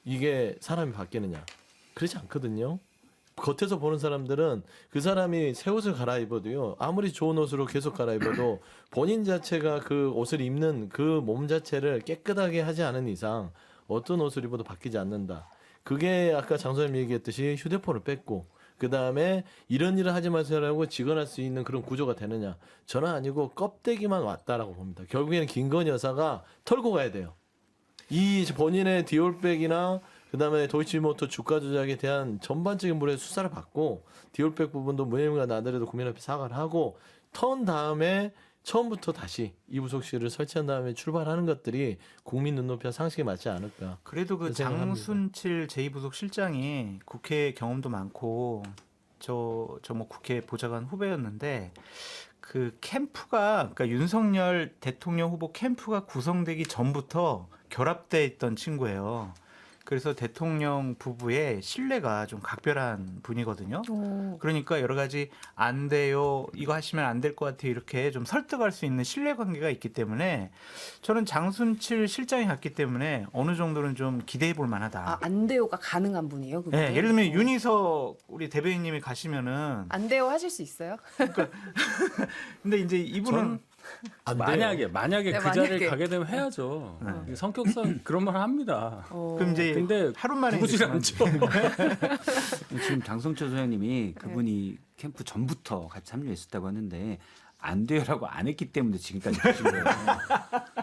Speaker 2: 이게 사람이 바뀌느냐? 그렇지 않거든요. 겉에서 보는 사람들은 그 사람이 새 옷을 갈아입어도요. 아무리 좋은 옷으로 계속 갈아입어도 본인 자체가 그 옷을 입는 그 몸 자체를 깨끗하게 하지 않은 이상 어떤 옷을 입어도 바뀌지 않는다. 그게 아까 장소님 얘기했듯이 휴대폰을 뺐고 그다음에 이런 일을 하지 마세요라고 직언할 수 있는 그런 구조가 되느냐. 저는 아니고 껍데기만 왔다라고 봅니다. 결국에는 김건희 여사가 털고 가야 돼요. 이 본인의 디올백이나 그다음에 도이치모터 주가 조작에 대한 전반적인 물의 수사를 받고 디올백 부분도 무혐의가 나더라도 국민 앞에 사과를 하고 턴 다음에 처음부터 다시 이부속실을 설치한 다음에 출발하는 것들이 국민 눈높이와 상식에 맞지 않을까.
Speaker 6: 그래도 그 장순칠 제2부속실장이 국회 경험도 많고 저 뭐 국회 보좌관 후배였는데 그 캠프가 그러니까 윤석열 대통령 후보 캠프가 구성되기 전부터 결합돼 있던 친구예요. 그래서 대통령 부부의 신뢰가 좀 각별한 분이거든요. 그러니까 여러 가지 안 돼요, 이거 하시면 안 될 것 같아요, 이렇게 좀 설득할 수 있는 신뢰 관계가 있기 때문에 저는 장순칠 실장이 갔기 때문에 어느 정도는 좀 기대해 볼 만하다.
Speaker 1: 아, 안 돼요가 가능한 분이에요, 그분이?
Speaker 6: 네, 예를 들면 윤희석 우리 대변인님이 가시면은
Speaker 1: 안 돼요 하실 수 있어요?
Speaker 6: 근데 이제 이분은
Speaker 2: 안 돼요.
Speaker 4: 만약에
Speaker 1: 네,
Speaker 4: 그 자리를
Speaker 1: 만약에.
Speaker 4: 가게 되면 해야죠. 성격상 그런 말 합니다.
Speaker 6: 그럼 이제
Speaker 4: 근데
Speaker 6: 하루 만에
Speaker 4: 누구지
Speaker 6: 이제
Speaker 4: 않죠.
Speaker 3: 지금 장성철 소장님이 그분이 캠프 전부터 같이 참여했었다고 하는데 안 돼요라고 안 했기 때문에 지금까지 가신 거예요.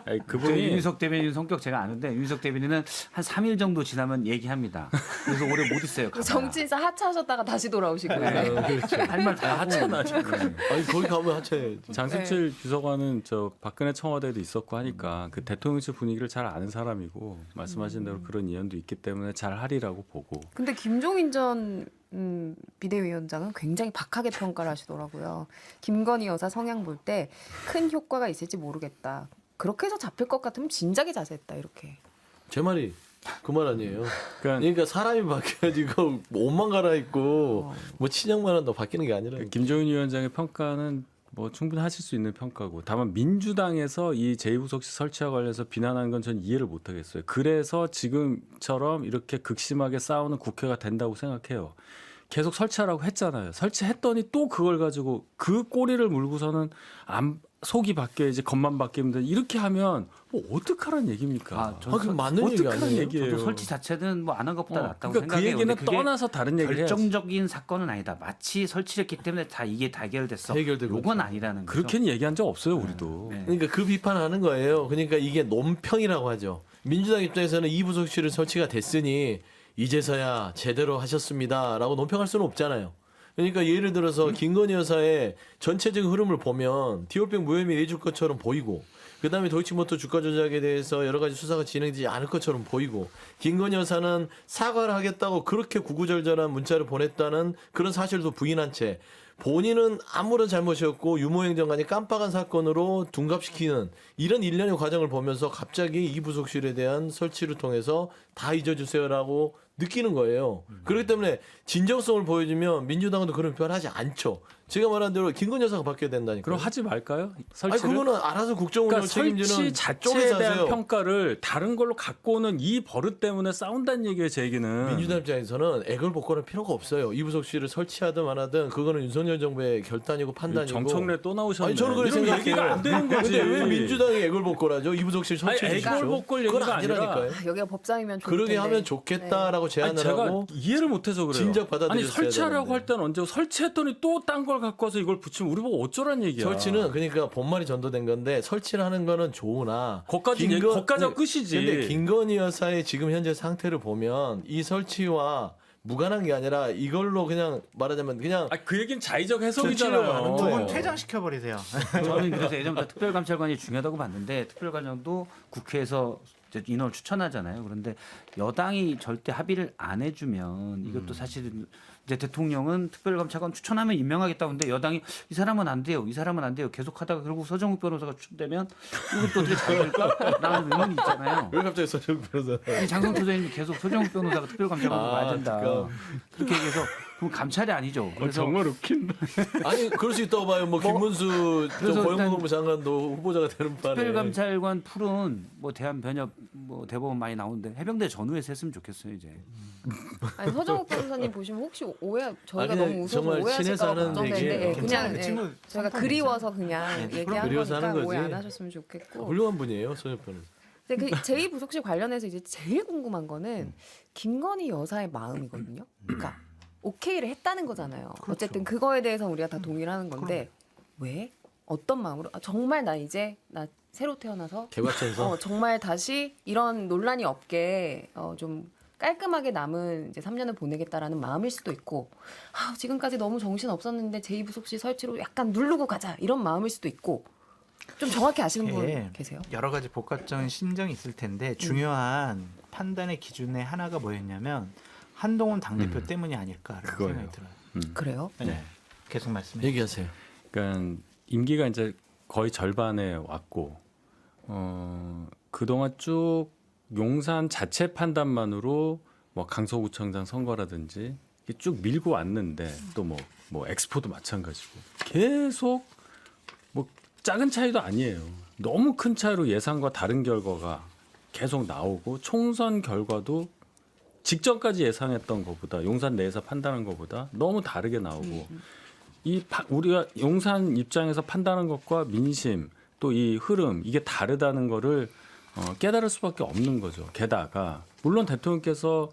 Speaker 4: 아니,
Speaker 3: 저
Speaker 4: 그분이
Speaker 3: 윤석 대변인 성격 제가 아는데 윤석 대변인은 한 3일 정도 지나면 얘기합니다. 그래서 오래 못 있어요. 가봐야.
Speaker 1: 정치인사 하차하셨다가 다시 돌아오시고.
Speaker 2: 그렇죠.
Speaker 3: 할 말 다
Speaker 4: 하찮아,
Speaker 3: 하고. 네.
Speaker 2: 아니 거기 가면 하차해야지.
Speaker 4: 장승철 비서관은 저 박근혜 청와대도 있었고 하니까 그 대통령실 분위기를 잘 아는 사람이고 말씀하신 대로 그런 인연도 있기 때문에 잘 하리라고 보고.
Speaker 1: 근데 김종인 전 비대위원장은 굉장히 박하게 평가를 하시더라고요. 김건희 여사 성향 볼 때 큰 효과가 있을지 모르겠다. 그렇게 해서 잡힐 것 같으면 진작에 자제했다 이렇게.
Speaker 2: 제 말이 그 말 아니에요.
Speaker 4: 그러니까
Speaker 2: 그러니까 사람이 바뀌어야지 이거 옷만 갈아입고 뭐 친형만 한다고 바뀌는 게 아니라.
Speaker 4: 김종인 위원장의 평가는 뭐 충분히 하실 수 있는 평가고 다만 민주당에서 이 제2부속실 설치와 관련해서 비난하는 건 전 이해를 못하겠어요. 그래서 지금처럼 이렇게 극심하게 싸우는 국회가 된다고 생각해요. 계속 설치하라고 했잖아요. 설치했더니 또 그걸 가지고 그 꼬리를 물고서는 속이 바뀌어야지 겉만 바뀌면 돼. 이렇게 하면 뭐 어떡하라는 얘기입니까?
Speaker 2: 그게 맞는 얘기
Speaker 4: 어떡하라는
Speaker 2: 아니에요?
Speaker 4: 얘기예요.
Speaker 3: 저도 설치 자체는 뭐 안 한 것보다 낫다고
Speaker 4: 그러니까 그
Speaker 3: 생각해요.
Speaker 4: 얘기는
Speaker 3: 근데 그게
Speaker 4: 떠나서 다른 얘기를 해야지.
Speaker 3: 결정적인 사건은 아니다. 마치 설치를 했기 때문에 다 이게 다 해결됐어.
Speaker 2: 해결되고
Speaker 3: 요건
Speaker 2: 있죠.
Speaker 3: 아니라는 거죠.
Speaker 4: 그렇게는 얘기한 적 없어요, 우리도.
Speaker 3: 네.
Speaker 2: 그러니까 그 비판하는 거예요. 그러니까 이게 논평이라고 하죠. 민주당 입장에서는 이 부속실을 설치가 됐으니 이제서야 제대로 하셨습니다라고 논평할 수는 없잖아요. 그러니까 예를 들어서 김건희 여사의 전체적인 흐름을 보면 디올백 무혐의 내줄 것처럼 보이고 그다음에 도이치모터 주가 조작에 대해서 여러 가지 수사가 진행되지 않을 것처럼 보이고 김건희 여사는 사과를 하겠다고 그렇게 구구절절한 문자를 보냈다는 그런 사실도 부인한 채 본인은 아무런 잘못이 없고 유모행정관이 깜빡한 사건으로 둔갑시키는 이런 일련의 과정을 보면서 갑자기 이 부속실에 대한 설치를 통해서 다 잊어주세요라고 느끼는 거예요. 그렇기 때문에 진정성을 보여주면 민주당도 그런 표현을 하지 않죠. 제가 말한 대로 김건희 여사가 바뀌어야 된다니까.
Speaker 4: 그럼 하지 말까요?
Speaker 2: 아니
Speaker 4: 설치를?
Speaker 2: 그거는 알아서 국정운영
Speaker 4: 그러니까
Speaker 2: 책임지는
Speaker 4: 설치 자체에
Speaker 2: 쪽에서
Speaker 4: 대한
Speaker 2: 하세요.
Speaker 4: 평가를 다른 걸로 갖고 오는 이 버릇 때문에 싸운다는 얘기예요, 제 얘기는.
Speaker 2: 민주당 입장에서는 애걸복걸할 필요가 없어요. 이부속실을 설치하든 안 하든 그거는 윤석열 정부의 결단이고 판단이고.
Speaker 4: 정청래 또 나오셨네.
Speaker 2: 아니 저는 그렇게
Speaker 4: 이러면
Speaker 2: 생각해요.
Speaker 4: 얘기가 안 되는 거지.
Speaker 2: 근데 왜 민주당이 애걸복걸하죠? 이부속실
Speaker 4: 아니,
Speaker 2: 설치해 주십시오.
Speaker 4: 애걸복걸
Speaker 2: 그건
Speaker 4: 얘기가 아니라
Speaker 2: 아니라니까요.
Speaker 1: 아, 여기가 법상이면 좋을
Speaker 2: 그러게
Speaker 1: 텐데.
Speaker 2: 하면 좋겠다라고
Speaker 4: 아니,
Speaker 2: 제안을
Speaker 4: 제가
Speaker 2: 하고
Speaker 4: 이해를 못해서 그래요.
Speaker 2: 진작 받아들였어야
Speaker 4: 아니 설치하려고
Speaker 2: 되는데.
Speaker 4: 할 때는 언제 설치했더니 또 딴 걸 갖고 와서 이걸 붙이면 우리 보고 어쩌란 얘기야.
Speaker 2: 설치는 그러니까 본말이 전도된 건데 설치를 하는 거는 좋으나
Speaker 4: 거기까지가 끝이지.
Speaker 2: 근데 김건희 여사의 지금 현재 상태를 보면 이 설치와 무관한 게 아니라 이걸로 그냥 말하자면 그냥
Speaker 4: 그 얘기는 자의적
Speaker 2: 설치려고
Speaker 4: 해석이잖아요.
Speaker 2: 하는
Speaker 6: 두
Speaker 2: 거예요.
Speaker 6: 분 퇴장시켜 버리세요.
Speaker 3: 저는 그래서 예전부터 특별감찰관이 중요하다고 봤는데 특별감찰관도 국회에서 이제 인원을 추천하잖아요. 그런데 여당이 절대 합의를 안 해주면 이것도 사실은 이제 대통령은 특별감찰관 추천하면 임명하겠다고 하는데 여당이 이 사람은 안 돼요. 이 사람은 안 돼요. 계속하다가 결국 서정욱 변호사가 추천되면 이것도 어떻게 잘 될까? 라는 의문이 있잖아요.
Speaker 2: 왜 갑자기 서정 변호사?
Speaker 3: 아니, 장성철 의원님 계속 서정욱 변호사가 특별감찰관으로
Speaker 2: 아,
Speaker 3: 가야 된다. 그렇게 얘기해서 그럼 감찰이 아니죠. 그래서
Speaker 4: 정말 웃긴다.
Speaker 2: 아니 그럴 수 있다고 봐요. 뭐 김문수
Speaker 3: 그래서
Speaker 2: 고용노동부 장관도 후보자가 되는 바에
Speaker 3: 특별감찰관 풀은 뭐 대한변협 뭐 대법원 많이 나오는데 해병대 전후에서 했으면 좋겠어요 이제.
Speaker 1: 아니 서정욱 변호사님 보시면 혹시 오해 저희가
Speaker 2: 그냥
Speaker 1: 너무 웃어서
Speaker 2: 정말
Speaker 1: 오해하실까
Speaker 2: 친해서
Speaker 1: 봐
Speaker 2: 하는
Speaker 1: 걱정되는데
Speaker 2: 얘기예요.
Speaker 1: 예,
Speaker 6: 괜찮아요.
Speaker 1: 그냥
Speaker 6: 그
Speaker 1: 예,
Speaker 6: 친구
Speaker 1: 저희가
Speaker 6: 성격
Speaker 1: 그리워서 그냥 얘기한
Speaker 2: 그리워서 하는
Speaker 1: 거니까 오해
Speaker 2: 거지.
Speaker 1: 안 하셨으면 좋겠고.
Speaker 2: 훌륭한 분이에요, 서정 변호사.
Speaker 1: 근데 그 제2부속실 관련해서 이제 제일 궁금한 거는 김건희 여사의 마음이거든요. 그러니까 오케이를 했다는 거잖아요. 어쨌든 그거에 대해서 우리가 다 동의를 하는 건데 왜? 어떤 마음으로? 아, 정말 나 이제 나 새로 태어나서
Speaker 2: 개과천선.
Speaker 1: 정말 다시 이런 논란이 없게 좀 깔끔하게 남은 이제 3년을 보내겠다라는 마음일 수도 있고 지금까지 너무 정신 없었는데 제2부속실 설치로 약간 누르고 가자 이런 마음일 수도 있고 좀 정확히 아시는 분
Speaker 6: 예.
Speaker 1: 계세요?
Speaker 6: 여러 가지 복합적인 심정이 있을 텐데 중요한 판단의 기준의 하나가 뭐였냐면 한동훈 당대표 때문이 아닐까라는
Speaker 4: 그거예요.
Speaker 6: 생각이 들어요.
Speaker 1: 그래요?
Speaker 6: 네. 계속 말씀해
Speaker 2: 얘기하세요.
Speaker 4: 그러니까 임기가 이제 거의 절반에 왔고 그동안 쭉 용산 자체 판단만으로 뭐 강서구청장 선거라든지 이게 쭉 밀고 왔는데 또 뭐 엑스포도 마찬가지고 계속 뭐 작은 차이도 아니에요. 너무 큰 차이로 예상과 다른 결과가 계속 나오고 총선 결과도 직전까지 예상했던 것보다 용산 내에서 판단한 것보다 너무 다르게 나오고 우리가 용산 입장에서 판단한 것과 민심 또 이 흐름 이게 다르다는 거를 깨달을 수밖에 없는 거죠. 게다가 물론 대통령께서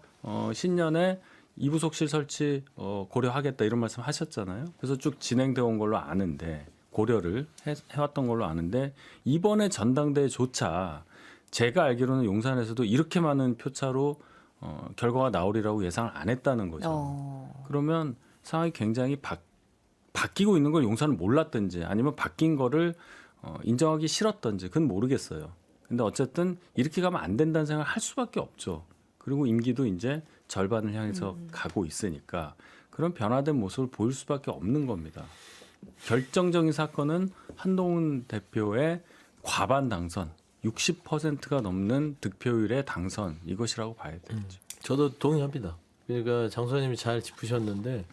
Speaker 4: 신년에 이부속실 설치 고려하겠다 이런 말씀 하셨잖아요. 그래서 쭉 진행되어 온 걸로 아는데 고려를 해왔던 걸로 아는데 이번에 전당대회조차 제가 알기로는 용산에서도 이렇게 많은 표차로 결과가 나오리라고 예상을 안 했다는 거죠. 그러면 상황이 굉장히 바뀌고 있는 걸 용산은 몰랐든지 아니면 바뀐 거를 인정하기 싫었던지 그건 모르겠어요. 근데 어쨌든 이렇게 가면 안 된다는 생각을 할 수밖에 없죠. 그리고 임기도 이제 절반을 향해서 가고 있으니까 그런 변화된 모습을 보일 수밖에 없는 겁니다. 결정적인 사건은 한동훈 대표의 과반 당선, 60%가 넘는 득표율의 당선 이것이라고 봐야 되겠죠.
Speaker 2: 저도 동의합니다. 그러니까 장 소장님이 잘 짚으셨는데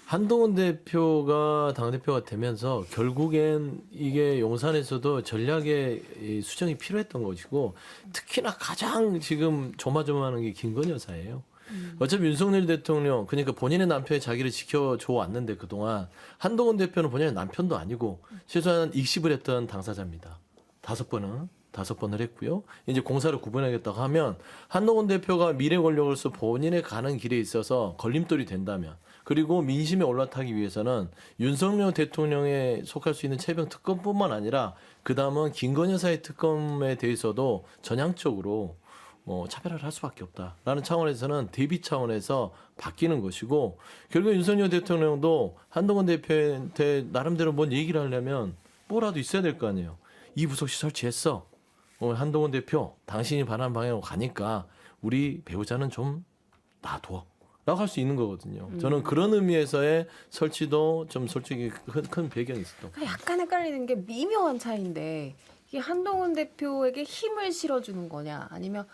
Speaker 2: 한동훈 대표가 당대표가 되면서 결국엔 이게 용산에서도 전략의 이 수정이 필요했던 것이고 특히나 가장 지금 조마조마하는 게 김건희 여사예요. 어차피 윤석열 대통령 그러니까 본인의 남편이 자기를 지켜줘 왔는데 그동안 한동훈 대표는 본인의 남편도 아니고 최소한 익십을 했던 당사자입니다. 5번을 했고요. 이제 공사를 구분하겠다고 하면 한동훈 대표가 미래 권력으로서 본인의 가는 길에 있어서 걸림돌이 된다면 그리고 민심에 올라타기 위해서는 윤석열 대통령에 속할 수 있는 최병 특검뿐만 아니라 그 다음은 김건희 여사의 특검에 대해서도 전향적으로 차별화를 할 수밖에 없다라는 차원에서는 대비 차원에서 바뀌는 것이고 결국 윤석열 대통령도 한동훈 대표한테 나름대로 뭔 얘기를 하려면 뭐라도 있어야 될 거 아니에요. 이 부속실 설치했어. 한동훈 대표 당신이 바라는 방향으로 가니까 우리 배우자는 좀 놔둬. 라고 할 수 있는 거거든요. 저는 그런 의미에서의 설치도 좀 솔직히 큰 배경이 있었던 것 같아요.
Speaker 1: 약간 헷갈리는 게 미묘한 차이인데 이게 한동훈 대표에게 힘을 실어주는 거냐 아니면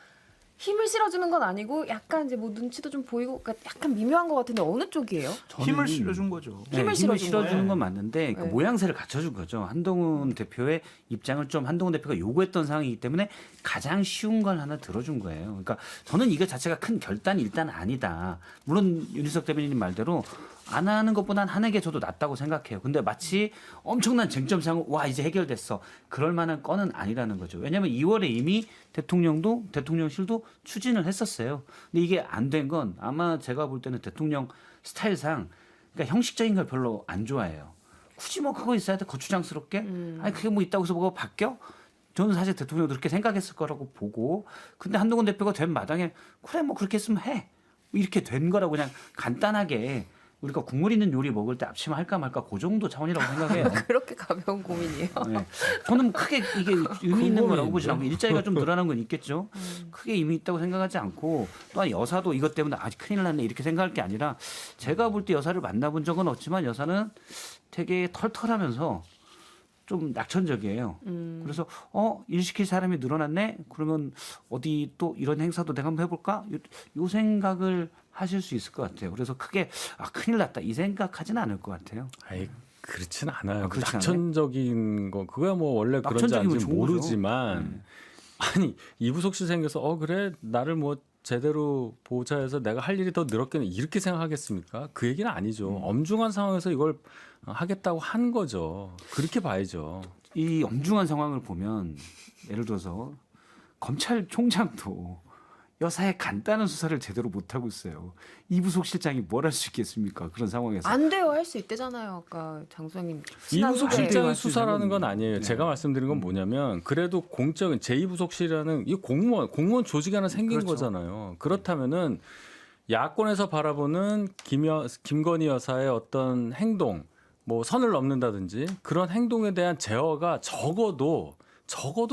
Speaker 1: 힘을 실어주는 건 아니고 약간 이제 뭐 눈치도 좀 보이고 그러니까 약간 미묘한 것 같은데 어느 쪽이에요?
Speaker 6: 힘을 실어준 거죠.
Speaker 3: 네,
Speaker 1: 힘을 실어준
Speaker 3: 실어주는 건 맞는데 그
Speaker 1: 네.
Speaker 3: 모양새를 갖춰준 거죠. 한동훈 대표의 입장을 좀 한동훈 대표가 요구했던 상황이기 때문에 가장 쉬운 걸 하나 들어준 거예요. 그러니까 저는 이거 자체가 큰 결단이 일단 아니다. 물론 윤희석 대변인님 말대로 안 하는 것보단 하는 게 저도 낫다고 생각해요. 근데 마치 엄청난 쟁점 사항을 와 이제 해결됐어. 그럴 만한 건은 아니라는 거죠. 왜냐하면 2월에 이미 대통령실도 추진을 했었어요. 근데 이게 안 된 건 아마 제가 볼 때는 대통령 스타일상 그러니까 형식적인 걸 별로 안 좋아해요. 굳이 뭐 그거 있어야 돼 거추장스럽게? 아니 그게 뭐 있다고 해서 뭐가 바뀌어? 저는 사실 대통령도 그렇게 생각했을 거라고 보고 근데 한동훈 대표가 된 마당에 그래 뭐 그렇게 했으면 해. 이렇게 된 거라고 그냥 간단하게 우리가 국물 있는 요리 먹을 때 앞치마 할까 말까 그 정도 차원이라고 생각해요.
Speaker 1: 그렇게 가벼운 고민이에요.
Speaker 3: 네. 저는 크게 이게 의미 있는 거라고 보지 않고
Speaker 2: 고민인데?
Speaker 3: 일자리가 좀 늘어난 건 있겠죠. 크게 의미 있다고 생각하지 않고 또한 여사도 이것 때문에 아직 큰일 났네 이렇게 생각할 게 아니라 제가 볼 때 여사를 만나본 적은 없지만 여사는 되게 털털하면서 좀 낙천적이에요. 그래서 일 시킬 사람이 늘어났네. 그러면 어디 또 이런 행사도 내가 한번 해볼까? 요 생각을 하실 수 있을 것 같아요. 그래서 크게 큰일 났다 이 생각하지는 않을 것 같아요.
Speaker 4: 아이 그렇진 않아요.
Speaker 3: 아, 그렇진
Speaker 4: 낙천적인 거 그거야 뭐 원래 그런지
Speaker 3: 낙천적이면
Speaker 4: 아닌지
Speaker 3: 좋은 거죠.
Speaker 4: 모르지만 아니 이부석 씨 생겨서 그래 나를 뭐 제대로 보좌해서 내가 할 일이 더 늘었겠네 이렇게 생각하겠습니까? 그 얘기는 아니죠. 엄중한 상황에서 이걸 하겠다고 한 거죠. 그렇게 봐야죠.
Speaker 3: 이 엄중한 상황을 보면 예를 들어서 검찰총장도 여사의 간단한 수사를 제대로 못하고 있어요. 이부석 실장이 뭘 할 수 있겠습니까? 그런 상황에서.
Speaker 1: 안 돼요 할 수 있대잖아요. 아까 장 소장님.
Speaker 4: 이부석
Speaker 3: 후배.
Speaker 4: 실장의
Speaker 3: 할 수 있는
Speaker 4: 수사라는 건
Speaker 3: 건
Speaker 4: 아니에요.
Speaker 3: 네.
Speaker 4: 제가 말씀드린 건 뭐냐면 그래도 공적인 제2부속실이라는 이 공무원 조직이 하나 생긴
Speaker 3: 그렇죠.
Speaker 4: 거잖아요. 그렇다면은 야권에서 바라보는 김건희 여사의 어떤 행동, 뭐 선을 넘는다든지 그런 행동에 대한 제어가 적어도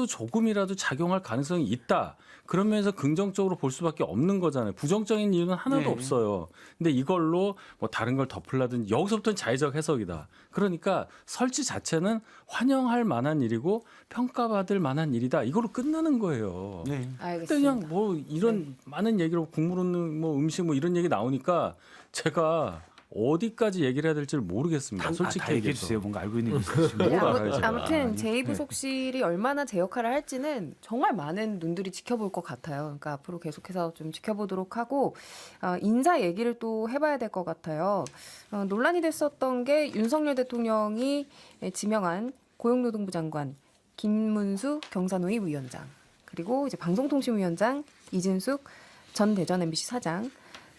Speaker 4: 조금이라도 작용할 가능성이 있다. 그런 면에서 긍정적으로 볼 수밖에 없는 거잖아요. 부정적인 이유는 하나도
Speaker 3: 네.
Speaker 4: 없어요. 근데 이걸로 뭐 다른 걸 덮으려든지 여기서부터는 자의적 해석이다. 그러니까 설치 자체는 환영할 만한 일이고 평가받을 만한 일이다. 이걸로 끝나는 거예요.
Speaker 3: 네.
Speaker 4: 근데
Speaker 1: 알겠습니다.
Speaker 4: 그냥 뭐 이런 많은 얘기로 국물 없는 뭐 음식 뭐 이런 얘기 나오니까 제가 어디까지 얘기를 해야 될지 모르겠습니다. 솔직히
Speaker 3: 다 얘기해
Speaker 4: 얘기해서.
Speaker 3: 주세요. 뭔가 알고 있는 게 있으시면.
Speaker 1: 네,
Speaker 4: 뭘 알아요, 제가.
Speaker 1: 아무튼
Speaker 3: 네.
Speaker 1: 제2부속실이 얼마나 제 역할을 할지는 정말 많은 눈들이 지켜볼 것 같아요. 그러니까 앞으로 계속해서 좀 지켜보도록 하고 인사 얘기를 또 해봐야 될 것 같아요. 논란이 됐었던 게 윤석열 대통령이 지명한 고용노동부 장관 김문수 경산노위 위원장 그리고 이제 방송통신위원장 이진숙 전 대전 MBC 사장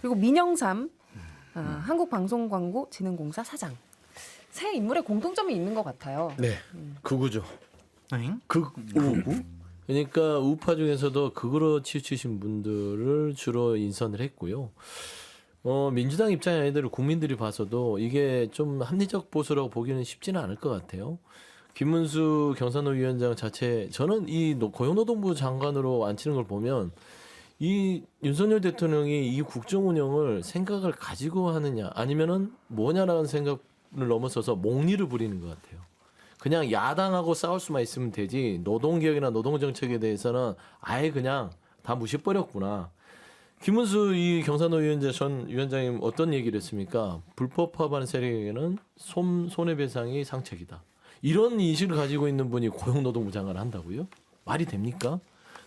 Speaker 1: 그리고 민영삼 한국방송광고진흥공사 사장 세 인물의 공통점이 있는 것 같아요.
Speaker 2: 네, 극우죠.
Speaker 6: 응?
Speaker 2: 극우. 그러니까 우파 중에서도 극으로 치우치신 분들을 주로 인선을 했고요. 민주당 입장이 아니더라도 국민들이 봐서도 이게 좀 합리적 보수라고 보기는 쉽지는 않을 것 같아요. 김문수 경산노 위원장 자체 저는 이 고용노동부 장관으로 앉히는 걸 보면 이 윤석열 대통령이 이 국정 운영을 생각을 가지고 하느냐 아니면은 뭐냐라는 생각을 넘어서서 몽리를 부리는 것 같아요. 그냥 야당하고 싸울 수만 있으면 되지 노동개혁이나 노동정책에 대해서는 아예 그냥 다 무시버렸구나. 김문수 이 경산노 위원장 전 위원장님 어떤 얘기를 했습니까? 불법 파업하는 세력에게는 손해배상이 상책이다. 이런 인식을 가지고 있는 분이 고용노동부 장관을 한다고요? 말이 됩니까?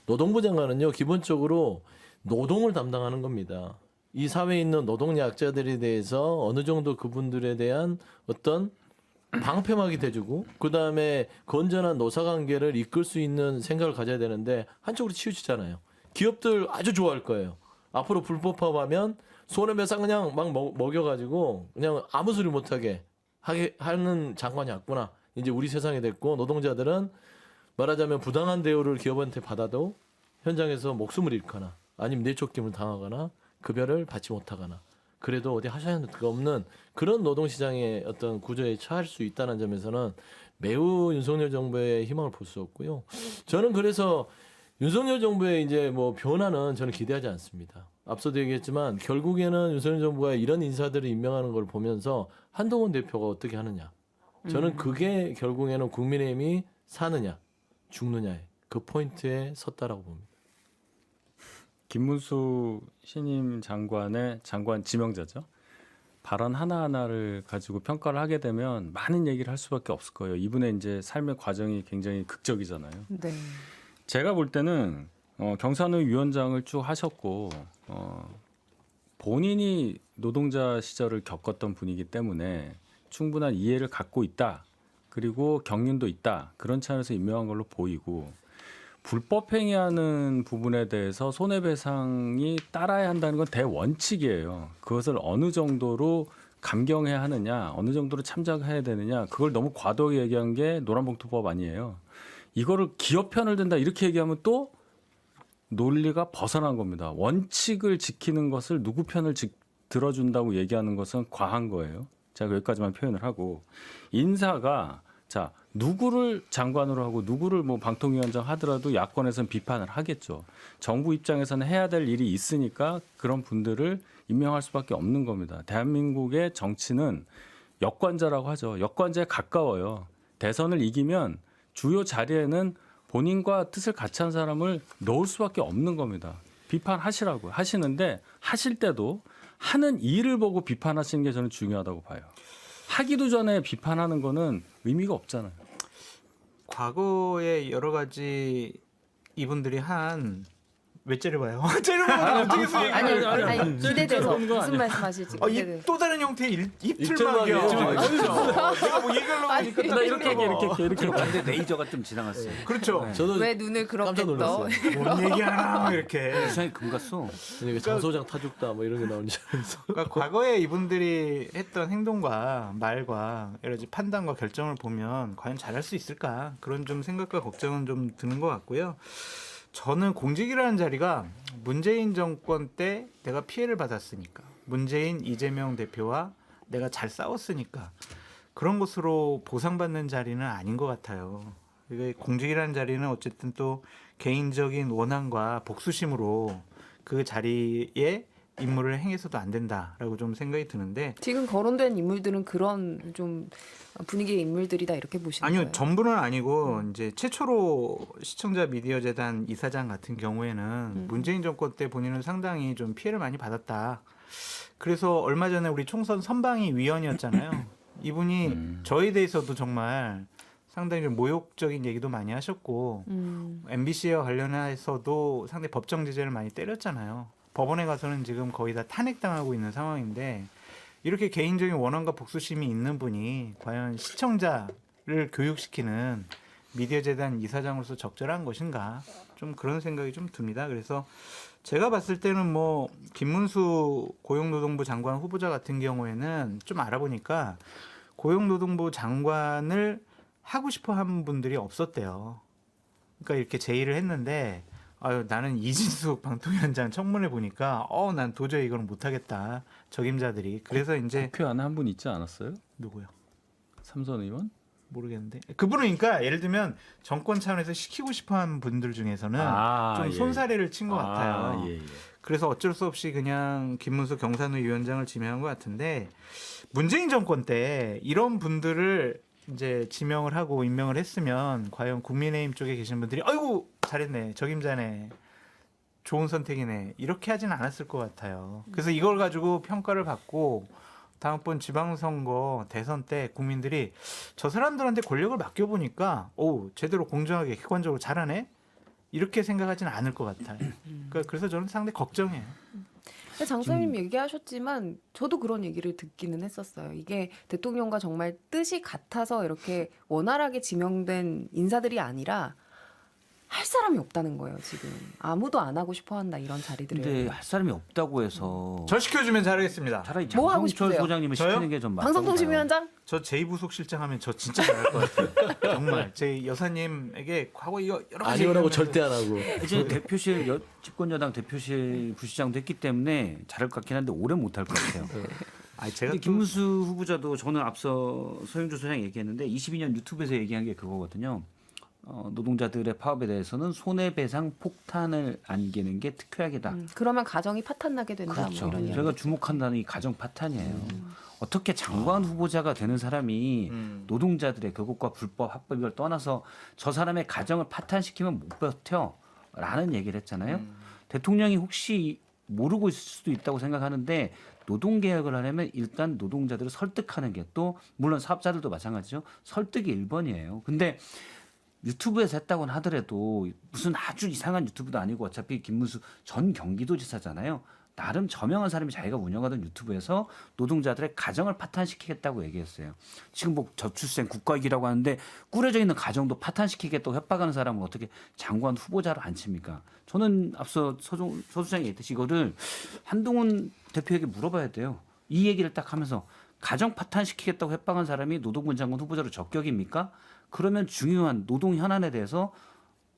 Speaker 2: 노동부 장관은요 기본적으로 노동을 담당하는 겁니다. 이 사회에 있는 노동약자들에 대해서 어느 정도 그분들에 대한 어떤 방패막이 돼주고 그 다음에 건전한 노사관계를 이끌 수 있는 생각을 가져야 되는데 한쪽으로 치우치잖아요. 기업들 아주 좋아할 거예요. 앞으로 불법 파업하면 손해배상 그냥 막 먹여가지고 그냥 아무 소리 못하게 하는 장관이 왔구나. 이제 우리 세상이 됐고 노동자들은 말하자면 부당한 대우를 기업한테 받아도 현장에서 목숨을 잃거나 아니면 뇌쫓김을 당하거나 급여를 받지 못하거나 그래도 어디 하셔야 할 수 없는 그런 노동시장의 어떤 구조에 처할 수 있다는 점에서는 매우 윤석열 정부의 희망을 볼 수 없고요. 저는 그래서 윤석열 정부의 이제 뭐 변화는 저는 기대하지 않습니다. 앞서도 얘기했지만 결국에는 윤석열 정부가 이런 인사들을 임명하는 걸 보면서 한동훈 대표가 어떻게 하느냐. 저는 그게 결국에는 국민의힘이 사느냐 죽느냐의 그 포인트에 섰다라고 봅니다.
Speaker 4: 김문수 신임 장관의 장관 지명자죠. 발언 하나하나를 가지고 평가를 하게 되면 많은 얘기를 할 수밖에 없을 거예요. 이분의 이제 삶의 과정이 굉장히 극적이잖아요.
Speaker 1: 네.
Speaker 4: 제가 볼 때는 경산의 위원장을 쭉 하셨고 본인이 노동자 시절을 겪었던 분이기 때문에 충분한 이해를 갖고 있다. 그리고 경륜도 있다. 그런 차원에서 임명한 걸로 보이고 불법 행위하는 부분에 대해서 손해배상이 따라야 한다는 건 대원칙이에요. 그것을 어느 정도로 감경해야 하느냐, 어느 정도로 참작해야 되느냐, 그걸 너무 과도하게 얘기한 게 노란봉투법 아니에요. 이거를 기업 편을 든다 이렇게 얘기하면 또 논리가 벗어난 겁니다. 원칙을 지키는 것을 누구 편을 들어준다고 얘기하는 것은 과한 거예요. 제가 여기까지만 표현을 하고 인사가 자 누구를 장관으로 하고 누구를 뭐 방통위원장 하더라도 야권에서는 비판을 하겠죠. 정부 입장에서는 해야 될 일이 있으니까 그런 분들을 임명할 수밖에 없는 겁니다. 대한민국의 정치는 역관자라고 하죠. 역관자에 가까워요. 대선을 이기면 주요 자리에는 본인과 뜻을 같이 한 사람을 넣을 수밖에 없는 겁니다. 비판하시라고 하시는데 하실 때도 하는 일을 보고 비판하시는 게 저는 중요하다고 봐요. 하기도 전에 비판하는 거는 의미가 없잖아요.
Speaker 6: 과거에 여러 가지 이분들이 한 몇 째려봐요. 째려봐요. 어떻게 쓰니?
Speaker 1: 아니 기대돼서
Speaker 4: 그런 거
Speaker 1: 무슨
Speaker 4: 아니야.
Speaker 1: 말씀하실지 기대돼.
Speaker 6: 또 다른 형태의
Speaker 2: 입틀막이요.
Speaker 6: 입틀막이요. 제가 뭐 얘기하려고 하니까
Speaker 4: 나 이렇게 얘기해, 이렇게.
Speaker 3: 근데 레이저가 좀 지나갔어요.
Speaker 6: 그렇죠.
Speaker 2: 저도
Speaker 1: 왜 눈을 그렇게
Speaker 2: 깜짝
Speaker 1: 떠?
Speaker 2: 놀랐어요.
Speaker 6: 뭔 얘기하나 이렇게.
Speaker 3: 세상에 금 갔어.
Speaker 2: 그러니까 장소장 타죽다 뭐 이런 게 나오는 줄 알았어.
Speaker 6: 그러니까 과거에 이분들이 했던 행동과 말과 여러 가지 판단과 결정을 보면 과연 잘할 수 있을까 그런 좀 생각과 걱정은 좀 드는 것 같고요. 저는 공직이라는 자리가 문재인 정권 때 내가 피해를 받았으니까 문재인 이재명 대표와 내가 잘 싸웠으니까 그런 것으로 보상받는 자리는 아닌 것 같아요. 이게 공직이라는 자리는 어쨌든 또 개인적인 원한과 복수심으로 그 자리에 임무를 행해서도 안 된다라고 좀 생각이 드는데
Speaker 1: 지금 거론된 인물들은 그런 좀 분위기의 인물들이다 이렇게 보시는
Speaker 6: 아니요
Speaker 1: 거예요?
Speaker 6: 전부는 아니고 이제 최초로 시청자 미디어 재단 이사장 같은 경우에는 문재인 정권 때 본인은 상당히 좀 피해를 많이 받았다. 그래서 얼마 전에 우리 총선 선방위 위원이었잖아요. 이분이 저에 대해서도 정말 상당히 좀 모욕적인 얘기도 많이 하셨고 MBC와 관련해서도 상당히 법정 제재를 많이 때렸잖아요. 법원에 가서는 지금 거의 다 탄핵당하고 있는 상황인데 이렇게 개인적인 원한과 복수심이 있는 분이 과연 시청자를 교육시키는 미디어재단 이사장으로서 적절한 것인가 좀 그런 생각이 좀 듭니다. 그래서 제가 봤을 때는 뭐 김문수 고용노동부 장관 후보자 같은 경우에는 좀 알아보니까 고용노동부 장관을 하고 싶어 한 분들이 없었대요. 그러니까 이렇게 제의를 했는데 아유 나는 이진숙 방통위원장 청문회 보니까 난 도저히 이건 못하겠다 적임자들이 그래서 이제
Speaker 4: 국회 안에 한 분 있지 않았어요?
Speaker 6: 누구요?
Speaker 4: 삼선 의원?
Speaker 6: 모르겠는데 그분은 그러니까 예를 들면 정권 차원에서 시키고 싶어하는 분들 중에서는 좀
Speaker 4: 예.
Speaker 6: 손사래를 친 것 같아요.
Speaker 4: 예.
Speaker 6: 그래서 어쩔 수 없이 그냥 김문수 경산의 위원장을 지명한 것 같은데 문재인 정권 때 이런 분들을 이제 지명을 하고 임명을 했으면 과연 국민의힘 쪽에 계신 분들이 아이고 잘했네 적임자네 좋은 선택이네 이렇게 하진 않았을 것 같아요. 그래서 이걸 가지고 평가를 받고 다음번 지방선거 대선 때 국민들이 저 사람들한테 권력을 맡겨보니까 제대로 공정하게 객관적으로 잘하네 이렇게 생각하지는 않을 것 같아요. 그러니까 그래서 저는 상당히 걱정해요.
Speaker 1: 장소님 얘기하셨지만 저도 그런 얘기를 듣기는 했었어요. 이게 대통령과 정말 뜻이 같아서 이렇게 원활하게 지명된 인사들이 아니라 할 사람이 없다는 거예요. 지금 아무도 안 하고 싶어한다 이런 자리들을.
Speaker 3: 근데 할 사람이 없다고 해서
Speaker 6: 저 시켜주면 잘하겠습니다.
Speaker 3: 차라리
Speaker 1: 뭐 하고
Speaker 3: 장성철
Speaker 1: 싶으세요?
Speaker 3: 소장님을
Speaker 6: 저요?
Speaker 3: 시키는 게 좀 맞다고
Speaker 1: 방송통신위원장?
Speaker 6: 저 제2부속 실장하면 저 진짜 잘할 것 같아요. 정말 제 여사님에게 과거 이거 여러 가지
Speaker 2: 아니오라고
Speaker 6: 얘기하면서
Speaker 2: 절대 안 하고.
Speaker 3: 이제 대표실 집권여당 대표실 부시장도 했기 때문에 잘할 것 같긴 한데 오래 못할 것 같아요.
Speaker 6: 아니 제가
Speaker 3: 근데 김문수 후보자도 저는 앞서 서영주 소장 얘기했는데 22년 유튜브에서 얘기한 게 그거거든요. 노동자들의 파업에 대해서는 손해배상 폭탄을 안기는 게 특효약이다.
Speaker 1: 그러면 가정이 파탄나게 된다.
Speaker 3: 그렇죠.
Speaker 1: 뭐 이런 이야기.
Speaker 3: 저희가 주목한다는 이 가정 파탄이에요. 어떻게 장관 후보자가 되는 사람이 노동자들의 그것과 불법 합법 이걸 떠나서 저 사람의 가정을 파탄시키면 못 버텨라는 얘기를 했잖아요. 대통령이 혹시 모르고 있을 수도 있다고 생각하는데 노동개혁을 하려면 일단 노동자들을 설득하는 게 또 물론 사업자들도 마찬가지죠. 설득이 1번이에요. 근데 유튜브에서 했다고는 하더라도 무슨 아주 이상한 유튜브도 아니고 어차피 김문수 전 경기도지사잖아요. 나름 저명한 사람이 자기가 운영하던 유튜브에서 노동자들의 가정을 파탄시키겠다고 얘기했어요. 지금 뭐 저출생 국가위기라고 하는데 꾸려져 있는 가정도 파탄시키겠다고 협박하는 사람을 어떻게 장관 후보자로 앉힙니까? 저는 앞서 서 소장이 얘기했듯이 이거를 한동훈 대표에게 물어봐야 돼요. 이 얘기를 딱 하면서 가정 파탄시키겠다고 협박한 사람이 노동부 장관 후보자로 적격입니까? 그러면 중요한 노동 현안에 대해서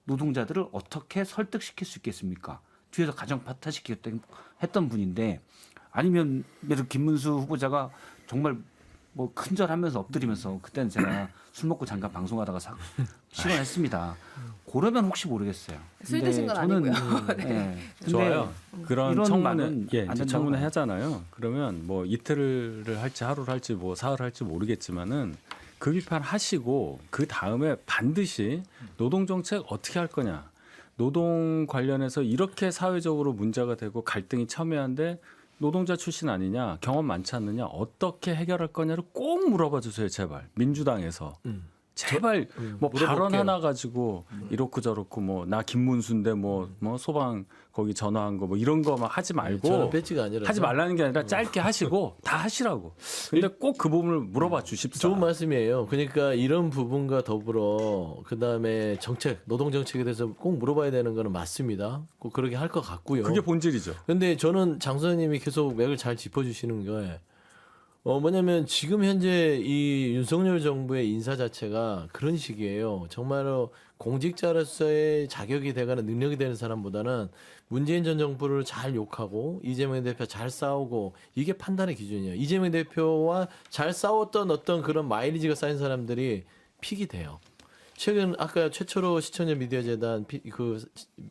Speaker 3: 노동자들을 어떻게 설득시킬 수 있겠습니까? 뒤에서 가정 파탄시키겠다 했던 분인데 아니면 예를 김문수 후보자가 정말 뭐 큰절하면서 엎드리면서 그때는 제가 술 먹고 잠깐 방송하다가 실언했습니다. 그러면 혹시 모르겠어요.
Speaker 1: 술
Speaker 3: 근데
Speaker 1: 드신 건
Speaker 3: 저는,
Speaker 1: 아니고요. 네.
Speaker 3: 네. 근데
Speaker 4: 좋아요. 그런
Speaker 3: 이런
Speaker 4: 청문회,
Speaker 3: 말은
Speaker 4: 예,
Speaker 3: 안
Speaker 4: 이제
Speaker 3: 된다고
Speaker 4: 청문회
Speaker 3: 봐요.
Speaker 4: 하잖아요. 그러면 뭐 이틀을 할지 하루를 할지 뭐 사흘을 할지 모르겠지만은 그 비판 하시고 그 다음에 반드시 노동 정책 어떻게 할 거냐, 노동 관련해서 이렇게 사회적으로 문제가 되고 갈등이 첨예한데 노동자 출신 아니냐, 경험 많지 않느냐, 어떻게 해결할 거냐를 꼭 물어봐 주세요, 제발. 민주당에서. 제발 뭐 발언
Speaker 2: 물어볼게요.
Speaker 4: 하나 가지고 이렇고 저렇고 뭐 나 김문수인데 뭐 소방 거기 전화한 거 뭐 이런 거 막 하지 말고
Speaker 2: 저는 배지가 아니라
Speaker 4: 하지 말라는 게 아니라 짧게 하시고 다 하시라고. 근데 꼭 그 부분을 물어봐 주십사.
Speaker 2: 좋은 말씀이에요. 그러니까 이런 부분과 더불어 그 다음에 정책, 노동 정책에 대해서 꼭 물어봐야 되는 거는 맞습니다. 꼭 그렇게 할 것 같고요.
Speaker 4: 그게 본질이죠.
Speaker 2: 근데 저는 장 소장님이 계속 맥을 잘 짚어주시는 게 뭐냐면 지금 현재 이 윤석열 정부의 인사 자체가 그런 식이에요. 정말로 공직자로서의 자격이 되거나 능력이 되는 사람보다는 문재인 전 정부를 잘 욕하고 이재명 대표 잘 싸우고 이게 판단의 기준이에요. 이재명 대표와 잘 싸웠던 어떤 그런 마일리지가 쌓인 사람들이 픽이 돼요. 최근 아까 최초로 시청자 미디어 재단 그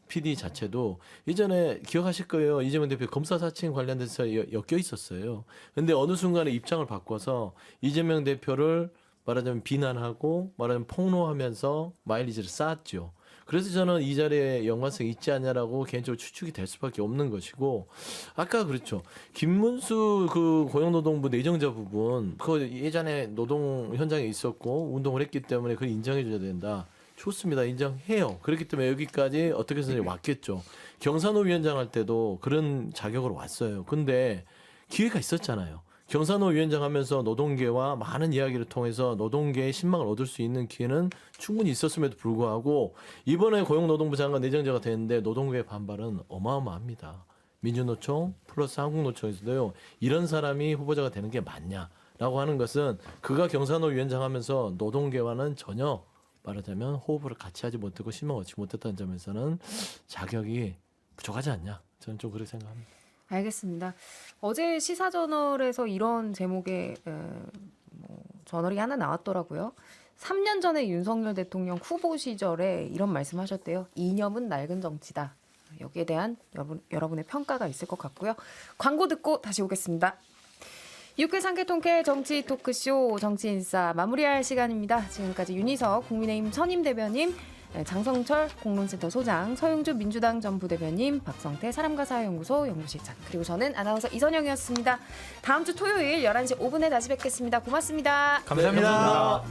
Speaker 2: PD 자체도 이전에 기억하실 거예요. 이재명 대표 검사 사칭 관련돼서 엮여 있었어요. 근데 어느 순간에 입장을 바꿔서 이재명 대표를 말하자면 비난하고 말하자면 폭로하면서 마일리지를 쌓았죠. 그래서 저는 이 자리에 연관성이 있지 않냐라고 개인적으로 추측이 될 수밖에 없는 것이고 아까 그렇죠. 김문수 그 고용노동부 내정자 부분 그거 예전에 노동 현장에 있었고 운동을 했기 때문에 그걸 인정해 줘야 된다. 좋습니다. 인정해요. 그렇기 때문에 여기까지 어떻게 해서 왔겠죠. 경산호 위원장 할 때도 그런 자격으로 왔어요. 근데 기회가 있었잖아요. 경산호 위원장 하면서 노동계와 많은 이야기를 통해서 노동계의 신망을 얻을 수 있는 기회는 충분히 있었음에도 불구하고 이번에 고용노동부 장관 내정자가 됐는데 노동계의 반발은 어마어마합니다. 민주노총 플러스 한국노총에서도요. 이런 사람이 후보자가 되는 게 맞냐라고 하는 것은 그가 경산호 위원장 하면서 노동계와는 전혀 말하자면 호흡을 같이 하지 못하고 신망을 얻지 못했다는 점에서는 자격이 부족하지 않냐. 저는 좀 그렇게 생각합니다.
Speaker 1: 알겠습니다. 어제 시사저널에서 이런 제목의 저널이 하나 나왔더라고요. 3년 전에 윤석열 대통령 후보 시절에 이런 말씀하셨대요. 이념은 낡은 정치다. 여기에 대한 여러분의 평가가 있을 것 같고요. 광고 듣고 다시 오겠습니다. 6회 상계통계 정치 토크쇼 정치인싸 마무리할 시간입니다. 지금까지 윤희석 국민의힘 선임 대변인, 장성철 공론센터 소장, 서용주 민주당 전 부대변인, 박성태 사람과 사회연구소 연구실장, 그리고 저는 아나운서 이선영이었습니다. 다음 주 토요일 11시 5분에 다시 뵙겠습니다. 고맙습니다.
Speaker 6: 감사합니다.